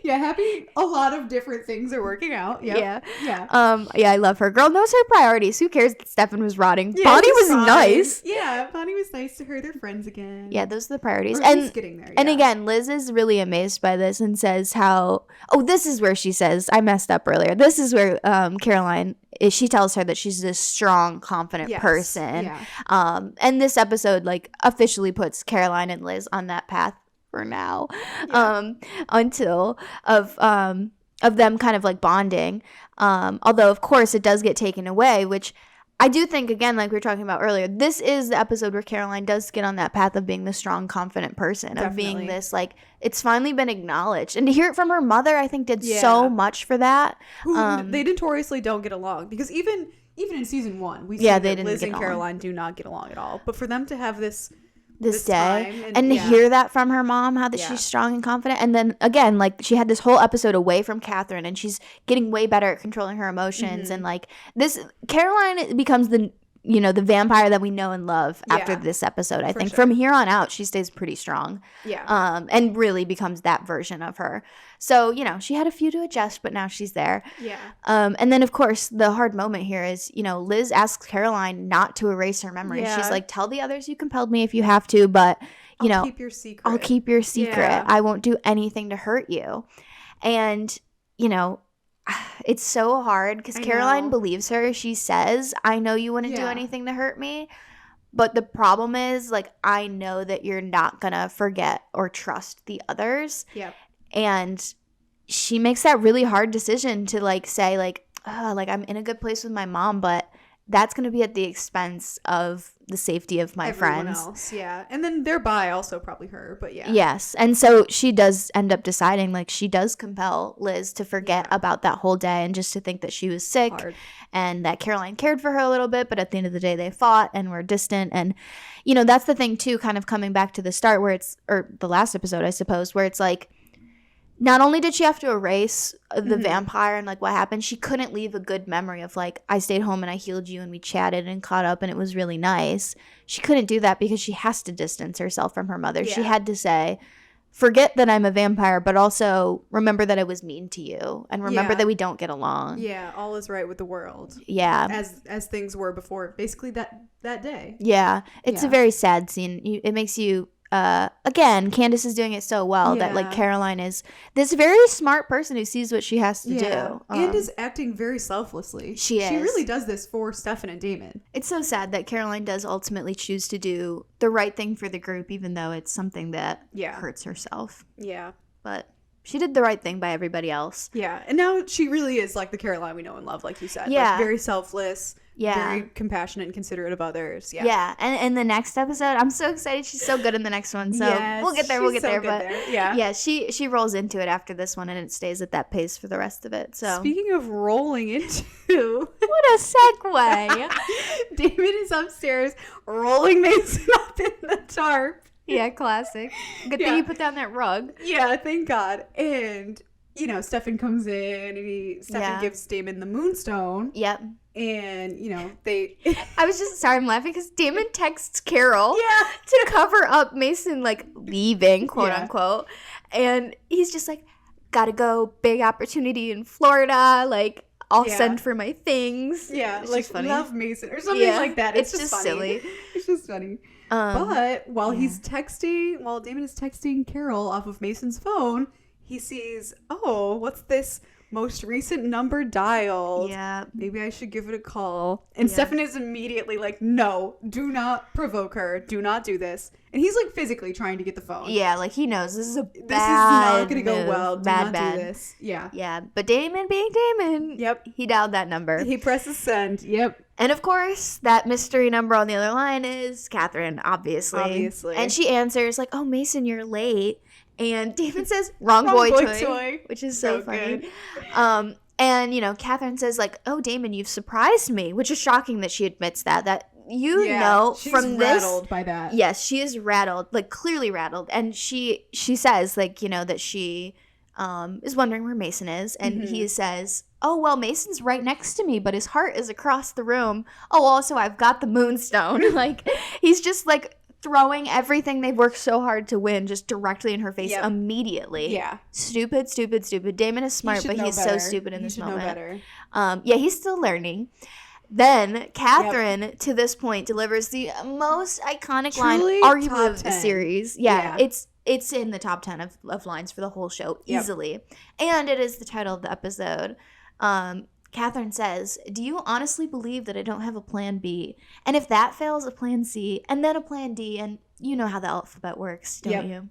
Happy a lot of different things are working out. Yep. Yeah. I love her. Girl knows her priorities. Who cares that Stefan was rotting? Yeah, Bonnie was nice. Yeah, Bonnie was nice to her. They're friends again. Yeah, those are the priorities. Or at least getting there. Yeah. And again, Liz is really amazed by this and says this is where she says, I messed up earlier. This is where Caroline she tells her that she's this strong, confident person. Yeah. And this episode like officially puts Caroline and Liz on that path for now, until of them kind of like bonding. Although of course it does get taken away, which I do think, again, like we were talking about earlier, this is the episode where Caroline does get on that path of being the strong, confident person, Definitely. Of being this, like, it's finally been acknowledged. And to hear it from her mother, I think did so much for that. They notoriously don't get along, because even in season 1, we see that Liz and Caroline do not get along at all. But for them to have this day and hear that from her mom, how that she's strong and confident, and then again, like, she had this whole episode away from Katherine, and she's getting way better at controlling her emotions, and like this, Caroline becomes the vampire that we know and love after this episode. I think from here on out she stays pretty strong, and really becomes that version of her. So she had a few to adjust, but now she's there. And then of course the hard moment here is Liz asks Caroline not to erase her memory. She's like, tell the others you compelled me if you have to, but I'll keep your secret. I'll keep your secret. I won't do anything to hurt you. And it's so hard because Caroline believes her. She says, I know you wouldn't do anything to hurt me. But the problem is, like, I know that you're not going to forget or trust the others. Yep. And she makes that really hard decision to, like, say, like, I'm in a good place with my mom, but that's going to be at the expense of the safety of my friends. Else, and then thereby also probably her, but Yes. And so she does end up deciding, like, she does compel Liz to forget about that whole day and just to think that she was sick and that Caroline cared for her a little bit, but at the end of the day they fought and were distant. And that's the thing too, kind of coming back to the start or the last episode, I suppose, where it's like, not only did she have to erase the vampire and like what happened, she couldn't leave a good memory of like, I stayed home and I healed you and we chatted and caught up and it was really nice. She couldn't do that because she has to distance herself from her mother. She had to say, forget that I'm a vampire, but also remember that I was mean to you and remember that we don't get along. Yeah, all is right with the world. Yeah. As things were before, basically that day. Yeah. It's a very sad scene. It makes you... again, Candace is doing it so well that like Caroline is this very smart person who sees what she has to do and is acting very selflessly. She really does this for Stefan and Damon. It's so sad that Caroline does ultimately choose to do the right thing for the group, even though it's something that hurts herself. But she did the right thing by everybody else. And now she really is like the Caroline we know and love, like you said. Like, very selfless, Very compassionate and considerate of others. Yeah. Yeah. And the next episode, I'm so excited. She's so good in the next one. So we'll get there. But yeah, she rolls into it after this one, and it stays at that pace for the rest of it. So speaking of rolling into, what a segue. Damon is upstairs rolling Mason up in the tarp. Yeah, classic. Good thing you put down that rug. Yeah, thank God. And Stefan comes in, and Stefan gives Damon the moonstone. Yep. And, I was just, sorry, I'm laughing because Damon texts Carol to cover up Mason, like, leaving, quote unquote. And he's just like, gotta go, big opportunity in Florida, like, I'll send for my things. Yeah, it's like, funny. Love Mason, or something like that. It's just funny. Silly. It's just funny. But while Damon is texting Carol off of Mason's phone, he sees, oh, what's this most recent number dialed? Yeah. Maybe I should give it a call. And Stefan is immediately like, no, do not provoke her. Do not do this. And he's like physically trying to get the phone. Yeah, like he knows this is this is not going to go well. Bad. Do this. Yeah. Yeah. But Damon being Damon. Yep. He dialed that number. He presses send. Yep. And of course, that mystery number on the other line is Katherine, obviously. And she answers like, oh, Mason, you're late. And Damon says, wrong boy toy, which is so funny. And, Katherine says, like, oh, Damon, you've surprised me, which is shocking that she admits that she's from this. Rattled by that. Yes, she is rattled, like, clearly rattled. And she says, like, that she is wondering where Mason is. And he says, oh, well, Mason's right next to me, but his heart is across the room. Oh, also, I've got the moonstone. Like, he's just, like, throwing everything they've worked so hard to win just directly in her face immediately. Yeah. Stupid. Damon is smart, but he's so stupid in this moment. Know better. He's still learning. Then Katherine, to this point, delivers the most iconic line, arguably of the series. Yeah. It's in the top 10 of lines for the whole show, easily. And it is the title of the episode. Katherine says, do you honestly believe that I don't have a plan B? And if that fails, a plan C, and then a plan D, and you know how the alphabet works, don't you?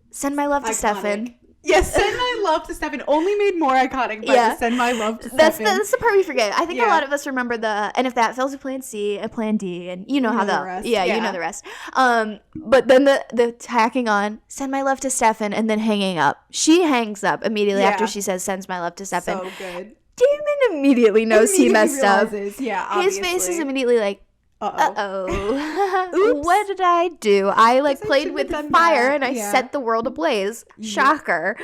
Send my love to Stefan. Yes, send my love to Stefan. Only made more iconic, but send my love to Stefan. That's the part we forget. I think a lot of us remember and if that fails, a plan C, a plan D, and you know how the rest. Yeah, you know the rest. But then the tacking on, send my love to Stefan, and then hanging up. She hangs up immediately after she says, sends my love to Stefan. So good. Damon immediately knows he messed up. Yeah, obviously. His face is immediately like, uh-oh. What did I do? I played with fire and I set the world ablaze. Shocker.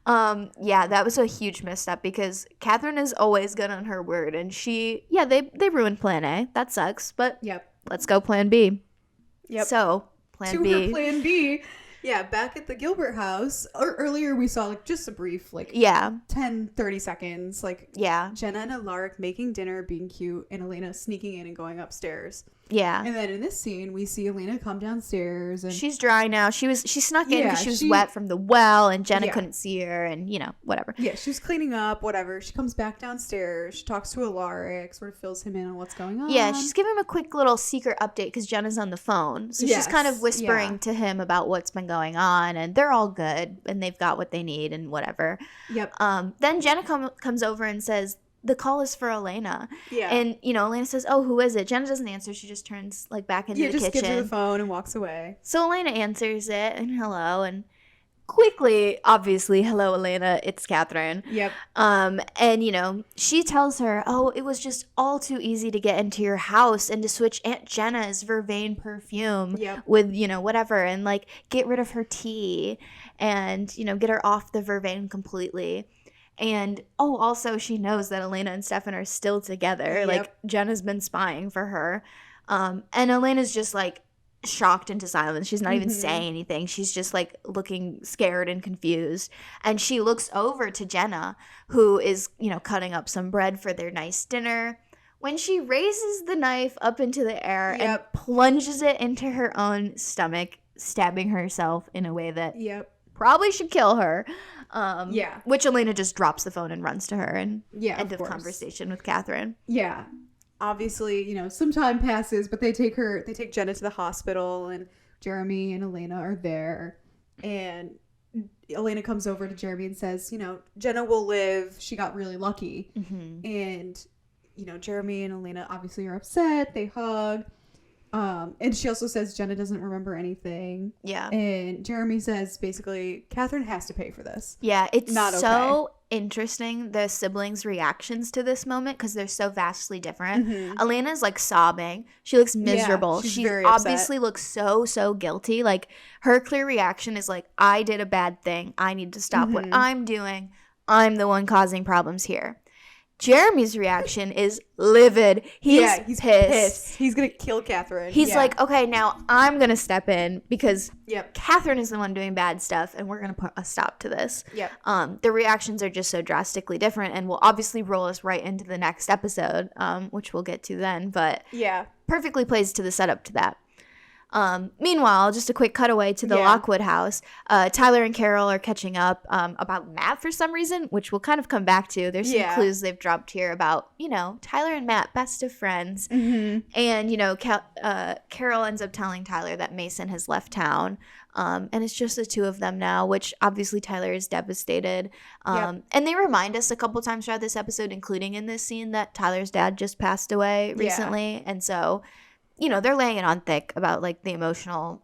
That was a huge misstep because Katherine is always good on her word, and they ruined plan A. That sucks, but let's go plan B. Yep. So, plan B. To her plan B. Yeah, back at the Gilbert house, earlier we saw, like, just a brief, 10, 30 seconds, Jenna and Alaric making dinner, being cute, and Elena sneaking in and going upstairs. Yeah. And then in this scene, we see Elena come downstairs. And she's dry now. She snuck in because she was wet from the well, and Jenna couldn't see her, and, whatever. Yeah, she's cleaning up, whatever. She comes back downstairs. She talks to Alaric, sort of fills him in on what's going on. Yeah, she's giving him a quick little secret update because Jenna's on the phone. So she's kind of whispering to him about what's been going on, and they're all good, and they've got what they need, and whatever. Yep. Then Jenna comes over and says, the call is for Elena. Yeah. And, Elena says, oh, who is it? Jenna doesn't answer. She just turns, back into the kitchen. Yeah, just gives her the phone and walks away. So Elena answers it, and hello, and quickly, obviously, hello, Elena, it's Katherine. Yep. And, she tells her, oh, it was just all too easy to get into your house and to switch Aunt Jenna's vervain perfume with, whatever, and, get rid of her tea and, get her off the vervain completely. And, also she knows that Elena and Stefan are still together. Yep. Jenna's been spying for her. And Elena's just, shocked into silence. She's not even saying anything. She's just, looking scared and confused. And she looks over to Jenna, who is, cutting up some bread for their nice dinner, when she raises the knife up into the air and plunges it into her own stomach, stabbing herself in a way that probably should kill her. Which Elena just drops the phone and runs to her, and end of conversation with Katherine. Yeah. Obviously, some time passes, but they take Jenna to the hospital, and Jeremy and Elena are there. And Elena comes over to Jeremy and says, Jenna will live. She got really lucky. Mm-hmm. And Jeremy and Elena obviously are upset. They hug. And she also says Jenna doesn't remember anything. Yeah. And Jeremy says basically Katherine has to pay for this. Yeah, it's not so interesting, the siblings' reactions to this moment, because they're so vastly different. Mm-hmm. Elena's like sobbing. She looks miserable. Yeah, she very obviously looks so guilty. Like, her clear reaction is like, I did a bad thing. I need to stop what I'm doing. I'm the one causing problems here. Jeremy's reaction is livid. He's pissed. He's gonna kill Katherine. He's like, okay, now I'm gonna step in because Katherine is the one doing bad stuff, and we're gonna put a stop to this. The reactions are just so drastically different, and will obviously roll us right into the next episode, which we'll get to then. But perfectly plays to the setup to that. Meanwhile, just a quick cutaway to the Lockwood house. Tyler and Carol are catching up about Matt for some reason, which we'll kind of come back to. There's some clues they've dropped here about, Tyler and Matt, best of friends. Mm-hmm. And, Carol ends up telling Tyler that Mason has left town. And it's just the two of them now, which obviously Tyler is devastated. And they remind us a couple times throughout this episode, including in this scene, that Tyler's dad just passed away recently. And so... they're laying it on thick about, like, the emotional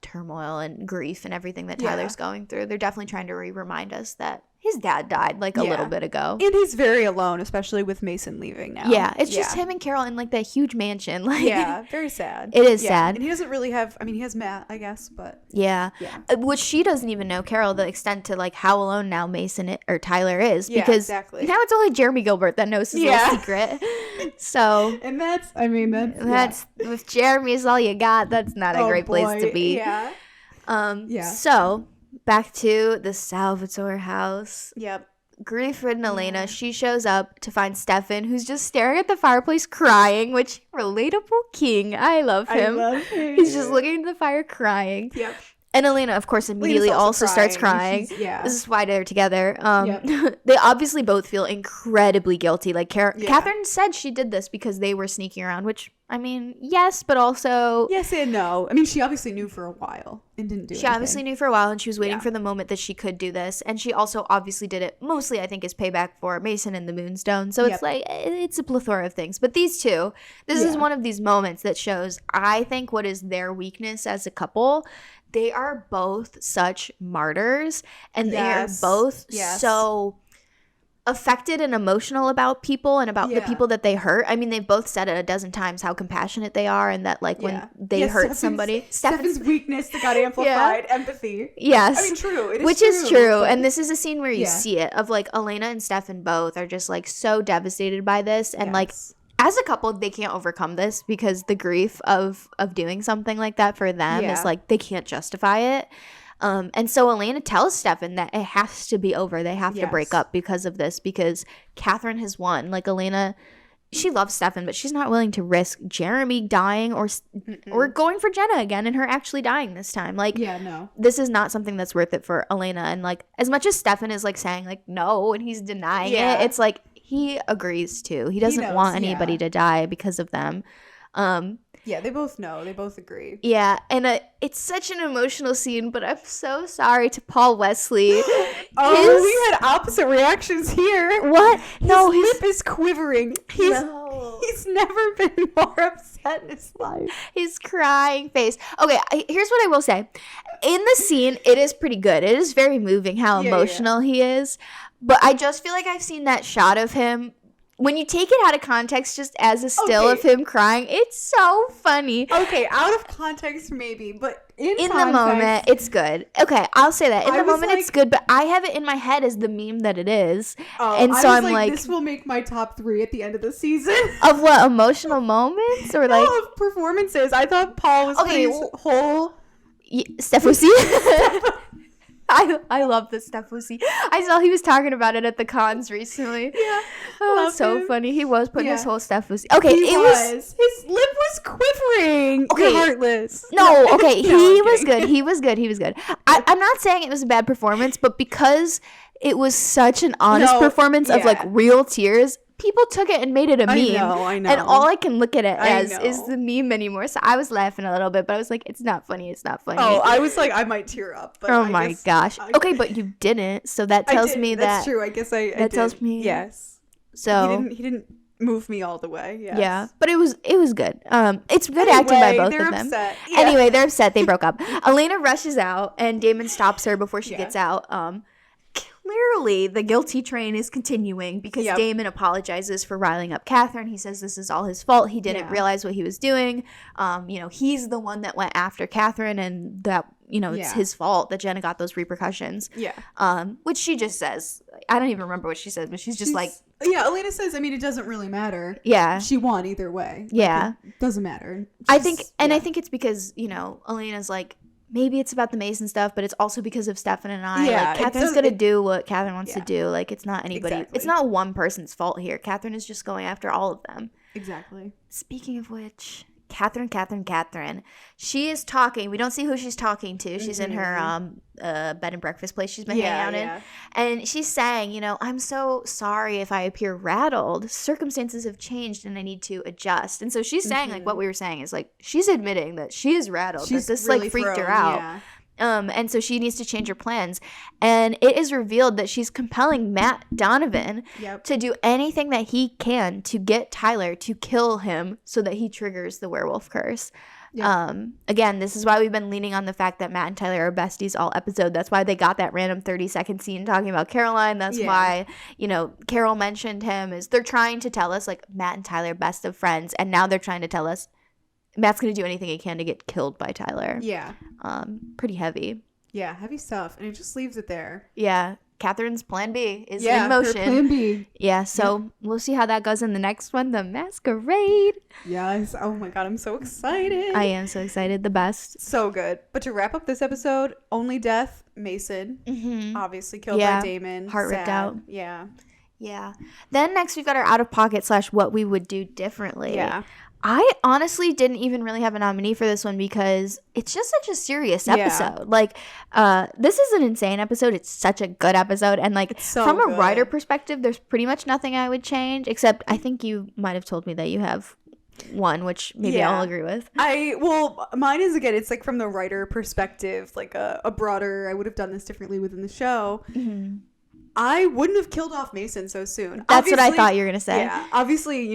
turmoil and grief and everything that Tyler's going through. They're definitely trying to remind us that his dad died, like, a little bit ago. And he's very alone, especially with Mason leaving now. Yeah, it's just him and Carol in, like, that huge mansion. Like, very sad. It is sad. And he doesn't really have, he has Matt, I guess, but... Yeah. Which she doesn't even know, Carol, the extent to, like, how alone now or Tyler is. Because now it's only Jeremy Gilbert that knows his little secret. So... And that's if Jeremy's all you got, that's not a great place to be. So... back to the Salvatore house. Grief-ridden Elena, she shows up to find Stefan, who's just staring at the fireplace crying, which, relatable king. I love him. He's just looking at the fire crying. And Elena, of course, immediately also starts crying. This is why they're together. They obviously both feel incredibly guilty. Like, Katherine said she did this because they were sneaking around, which, yes, but also... Yes and no. She obviously knew for a while and didn't do anything. She obviously knew for a while, and she was waiting for the moment that she could do this. And she also obviously did it, mostly, I think, as payback for Mason and the Moonstone. So it's like, it's a plethora of things. But these two, this is one of these moments that shows, I think, what is their weakness as a couple. They are both such martyrs, and they are both so affected and emotional about people and about the people that they hurt. They've both said it a dozen times how compassionate they are, and that, like, when they hurt somebody. Stefan's weakness that got amplified, empathy. Yes. True. It is Which is true. And this is a scene where you see it, of, like, Elena and Stefan both are just, like, so devastated by this, and, like, as a couple, they can't overcome this because the grief of doing something like that for them is, like, they can't justify it. And so Elena tells Stefan that it has to be over. They have to break up because of this, because Katherine has won. Like, Elena, she loves Stefan, but she's not willing to risk Jeremy dying or going for Jenna again and her actually dying this time. Like, this is not something that's worth it for Elena. And, like, as much as Stefan is, like, saying, like, no, and he's denying it, it's like, he agrees too. He doesn't want anybody to die because of them. They both know. They both agree. Yeah, and it's such an emotional scene, but I'm so sorry to Paul Wesley. We had opposite reactions here. What? No, his lip is quivering. He's never been more upset in his life. His crying face. Okay, here's what I will say. In the scene, it is pretty good. It is very moving how emotional he is. But I just feel like I've seen that shot of him. When you take it out of context, just as a still of him crying, it's so funny. Okay, out of context maybe, but in context, the moment, it's good. Okay, I'll say that. In the moment, it's good, but I have it in my head as the meme that it is. And so I'm like, this will make my top 3 at the end of the season. Of what, emotional moments? Or like of performances. I thought Paul was whole... Stefusi. I love the Stefusi. I saw he was talking about it at the cons recently. So funny. He was putting his whole Stefusi. Okay, his lip was quivering. Okay, you're heartless. No, okay, he was good. He was good. I'm not saying it was a bad performance, but because it was such an honest performance of, like, real tears, people took it and made it a meme. I know. And all I can look at it as is the meme anymore. So I was laughing a little bit, but I was like, it's not funny. Oh, I was like, I might tear up. But my gosh. Okay, but you didn't. So that tells me that. That's true. I guess I That tells me. Yes. So. He didn't moved me all the way. Yes. Yeah, but it was good. It's good acting by both of them. Upset. Yeah. Anyway, they're upset. They broke up. Elena rushes out, and Damon stops her before she gets out. Clearly, the guilty train is continuing because Damon apologizes for riling up Katherine. He says this is all his fault. He didn't realize what he was doing. He's the one that went after Katherine, and that it's his fault that Jenna got those repercussions. Yeah. Which she just says. I don't even remember what she said, but she's like. Yeah, Elena says, I mean, it doesn't really matter. Yeah. She won either way. Yeah. It doesn't matter. I think it's because, Elena's like, maybe it's about the Mason stuff, but it's also because of Stefan and I. Yeah. Like, Catherine's going to do what Katherine wants to do. Like, it's not anybody. Exactly. It's not one person's fault here. Katherine is just going after all of them. Exactly. Speaking of which, Katherine. She is talking. We don't see who she's talking to. She's in her bed and breakfast place she's been hanging out in. And she's saying, I'm so sorry if I appear rattled. Circumstances have changed and I need to adjust. And so she's saying, like, what we were saying is, like, she's admitting that she is rattled. That this, really freaked her out. Yeah. And so she needs to change her plans. And it is revealed that she's compelling Matt Donovan to do anything that he can to get Tyler to kill him so that he triggers the werewolf curse. Yep. Again, this is why we've been leaning on the fact that Matt and Tyler are besties all episode. That's why they got that random 30-second scene talking about Caroline. That's why, Carol mentioned him. Is they're trying to tell us, like, Matt and Tyler are best of friends. And now they're trying to tell us Matt's going to do anything he can to get killed by Tyler. Yeah. Pretty heavy. Yeah, heavy stuff. And it just leaves it there. Yeah. Katherine's plan B is in motion. Her plan B. Yeah, so we'll see how that goes in the next one, the Masquerade. Yes. Oh my God, I'm so excited. I am so excited. The best. So good. But to wrap up this episode, only death, Mason. Mm-hmm. Obviously killed by Damon. Heart ripped out. Yeah. Yeah. Then next we've got our out-of-pocket / what we would do differently. Yeah. I honestly didn't even really have a nominee for this one because it's just such a serious episode. Yeah. Like, this is an insane episode. It's such a good episode. And, like, from a writer perspective, there's pretty much nothing I would change, except I think you might have told me that you have one, which maybe I'll agree with. Mine is, again, it's, like, from the writer perspective, like a broader, I would have done this differently within the show. Mm-hmm. I wouldn't have killed off Mason so soon. That's what I thought you were going to say. Yeah. Obviously,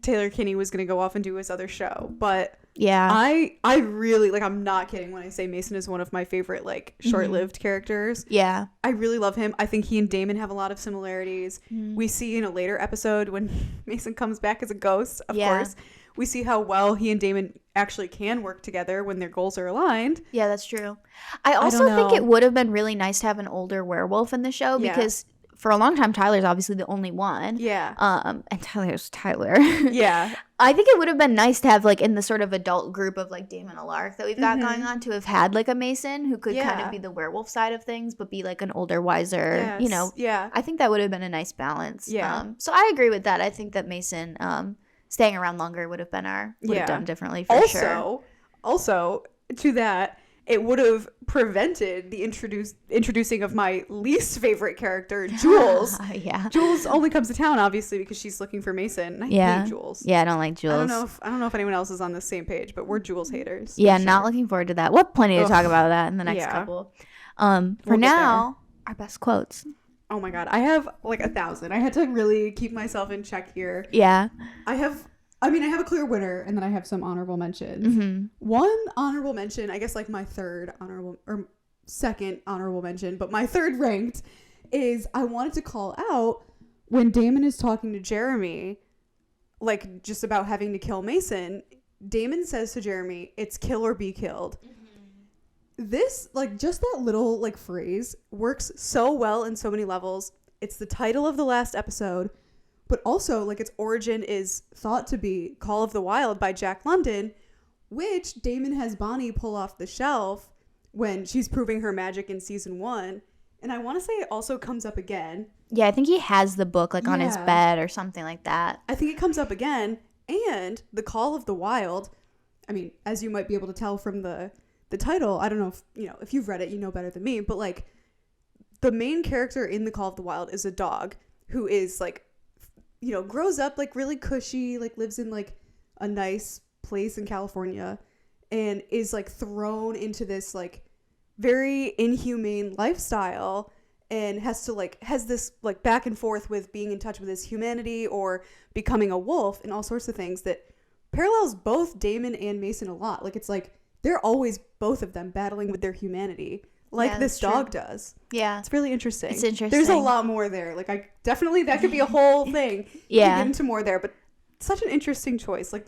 Taylor Kinney was going to go off and do his other show. But I really, like, I'm not kidding when I say Mason is one of my favorite, like, short-lived characters. Yeah. I really love him. I think he and Damon have a lot of similarities. Mm-hmm. We see in a later episode when Mason comes back as a ghost, of course. We see how well he and Damon actually can work together when their goals are aligned. Yeah, that's true. I also think it would have been really nice to have an older werewolf in the show because for a long time, Tyler's obviously the only one. Yeah. And Tyler's Tyler. Yeah. I think it would have been nice to have, like, in the sort of adult group of, like, Damon and Lark that we've got going on, to have had, like, a Mason who could kind of be the werewolf side of things, but be, like, an older, wiser, Yeah. I think that would have been a nice balance. Yeah. So I agree with that. I think that Mason staying around longer would have done differently for sure. Also, to that, it would have prevented the introducing of my least favorite character, Jules. Jules only comes to town, obviously, because she's looking for Mason. I hate Jules. Yeah, I don't like Jules. I don't know if anyone else is on the same page, but we're Jules haters. Yeah, not looking forward to that. We'll have plenty to talk about that in the next couple. For now, our best quotes. Oh my God. I have like 1,000. I had to really keep myself in check here. Yeah. I have a clear winner, and then I have some honorable mentions. Mm-hmm. One honorable mention, I guess like my second honorable mention, but my third ranked is I wanted to call out when Damon is talking to Jeremy, like just about having to kill Mason. Damon says to Jeremy, "It's kill or be killed." Mm-hmm. This, like, just that little, like, phrase works so well in so many levels. It's the title of the last episode, but also, like, its origin is thought to be Call of the Wild by Jack London, which Damon has Bonnie pull off the shelf when she's proving her magic in season 1. And I want to say it also comes up again. Yeah, I think he has the book, like, on his bed or something like that. I think it comes up again. And the Call of the Wild, I mean, as you might be able to tell from the title, I don't know if you've read it, you know better than me, but, like, the main character in the Call of the Wild is a dog who is, like, grows up, like, really cushy, like, lives in, like, a nice place in California, and is, like, thrown into this, like, very inhumane lifestyle, and has this like back and forth with being in touch with his humanity or becoming a wolf and all sorts of things that parallels both Damon and Mason a lot. Like, it's like they're always both of them battling with their humanity, like this dog does. Yeah. It's really interesting. It's interesting. There's a lot more there. Like, that could be a whole thing. Yeah. We can get into more there, but such an interesting choice. Like,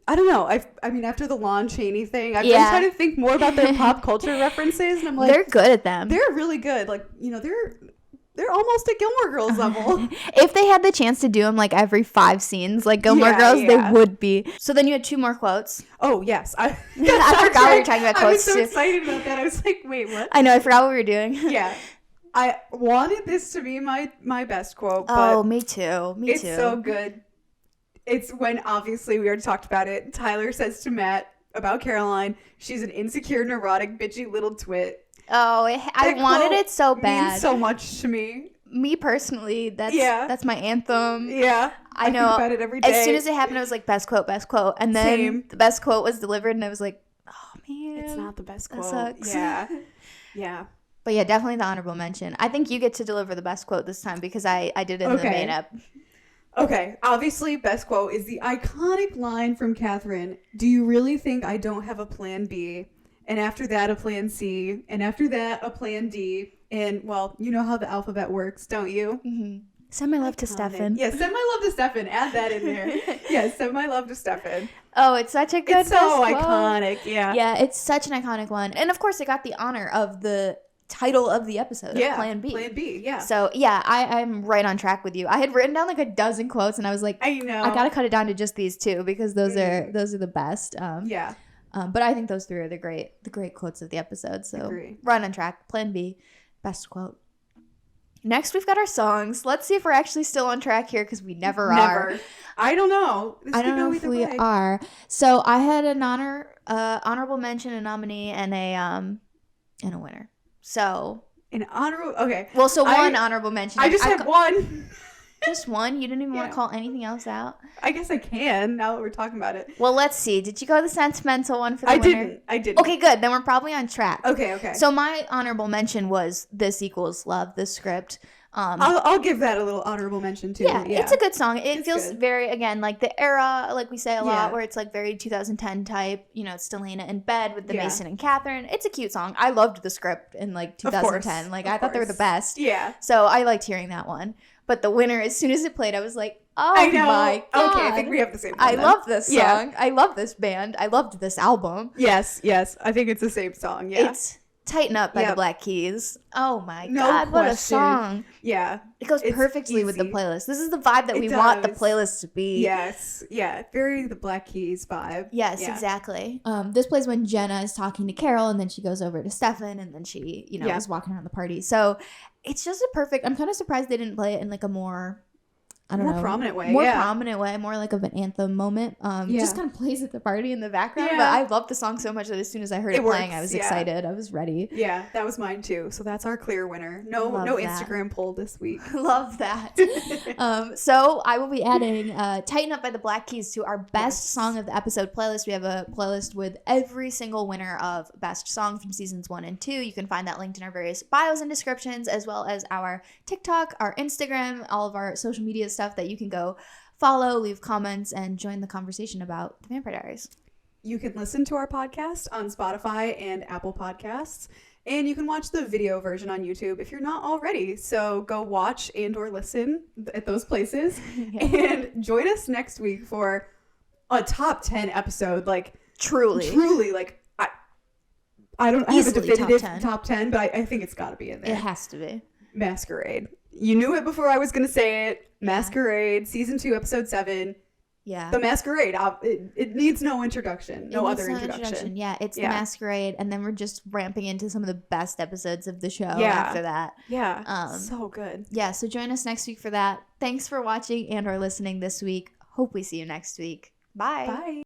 I don't know. I mean, after the Lon Chaney thing, I've been trying to think more about their pop culture references, and I'm like, they're good at them. They're really good. Like, you know, they're almost at Gilmore Girls level. If they had the chance to do them like every 5 scenes, like Gilmore Girls, they would be. So then you had 2 more quotes. Oh, yes. I forgot we were talking about quotes. I was so excited about that. I was like, wait, what? I know. I forgot what we were doing. Yeah. I wanted this to be my best quote. But me too. It's so good. It's when, obviously, we already talked about it. Tyler says to Matt about Caroline, she's an insecure, neurotic, bitchy little twit. Oh, I wanted it so bad. Means so much to me. Me personally, that's my anthem. Yeah. I know. Think about it every day. As soon as it happened, I was like, best quote. And then the best quote was delivered, and I was like, oh, man. It's not the best quote. That sucks. Yeah. Yeah. But yeah, definitely the honorable mention. I think you get to deliver the best quote this time because I did it in the main ep. Okay, obviously, best quote is the iconic line from Katherine. Do you really think I don't have a plan B? And after that, a plan C. And after that, a plan D. And, well, you know how the alphabet works, don't you? Mm-hmm. Send my love to Stefan. Yeah, send my love to Stefan. Add that in there. Yeah, send my love to Stefan. Oh, it's such a good It's so iconic, yeah. Yeah, it's such an iconic one. And, of course, it got the honor of the title of the episode, Plan B. Plan B, yeah. So, yeah, I'm right on track with you. I had written down like a dozen quotes, and I was like, I know. I got to cut it down to just these 2 because those are the best. Yeah. But I think those 3 are the great quotes of the episode. So, right on track. Plan B, best quote. Next, we've got our songs. Let's see if we're actually still on track here because we never are. I don't know. I don't know if we are. So, I had an honorable mention, a nominee, and a winner. So an honorable, okay. Well, so one honorable mention. I just had one. Just one? You didn't even want to call anything else out? I guess I can now that we're talking about it. Well, let's see. Did you go the sentimental one for the winner? I didn't. Okay, good. Then we're probably on track. Okay. So my honorable mention was This Equals Love, the script. I'll give that a little honorable mention too. Yeah, it's a good song. It feels very, again, like the era, like we say a lot, where it's like very 2010 type. You know, it's Elena in bed with the Mason and Katherine. It's a cute song. I loved the script in like 2010. I thought they were the best. Yeah. So I liked hearing that one. But the winner, as soon as it played, I was like, oh my God. Okay, I think we have the same one. I love this song. Yeah. I love this band. I loved this album. Yes. I think it's the same song. Yeah. It's Tighten Up by the Black Keys. Oh my God, what a song. Yeah. It goes perfectly with the playlist. This is the vibe that we want the playlist to be. Yes. Yeah. Very the Black Keys vibe. Yes, exactly. This plays when Jenna is talking to Carol, and then she goes over to Stefan, and then she, is walking around the party. So it's just a perfect, I'm kind of surprised they didn't play it in like a more, more prominent way. More like of an anthem moment. Just kind of plays at the party in the background. But I love the song so much that as soon as I heard it playing, I was excited. I was ready. Yeah, that was mine too. So that's our clear winner. No Instagram poll this week. Love that. So I will be adding Tighten Up by the Black Keys to our best song of the episode playlist. We have a playlist with every single winner of best song from seasons 1 and 2. You can find that linked in our various bios and descriptions, as well as our TikTok, our Instagram, all of our social media stuff that you can go follow, leave comments, and join the conversation about the Vampire Diaries. You can listen to our podcast on Spotify and Apple Podcasts, and you can watch the video version on YouTube if you're not already. So go watch and or listen at those places, and join us next week for a top 10 episode. Like truly, like I don't have a definitive top 10, but I think it's got to be in there. It has to be. Masquerade. You knew it before I was going to say it. Masquerade, season 2, episode 7. Yeah. The Masquerade. It needs no introduction. No other introduction. Yeah, it's the Masquerade, and then we're just ramping into some of the best episodes of the show after that. Yeah. So good. Yeah, so join us next week for that. Thanks for watching and or listening this week. Hope we see you next week. Bye. Bye.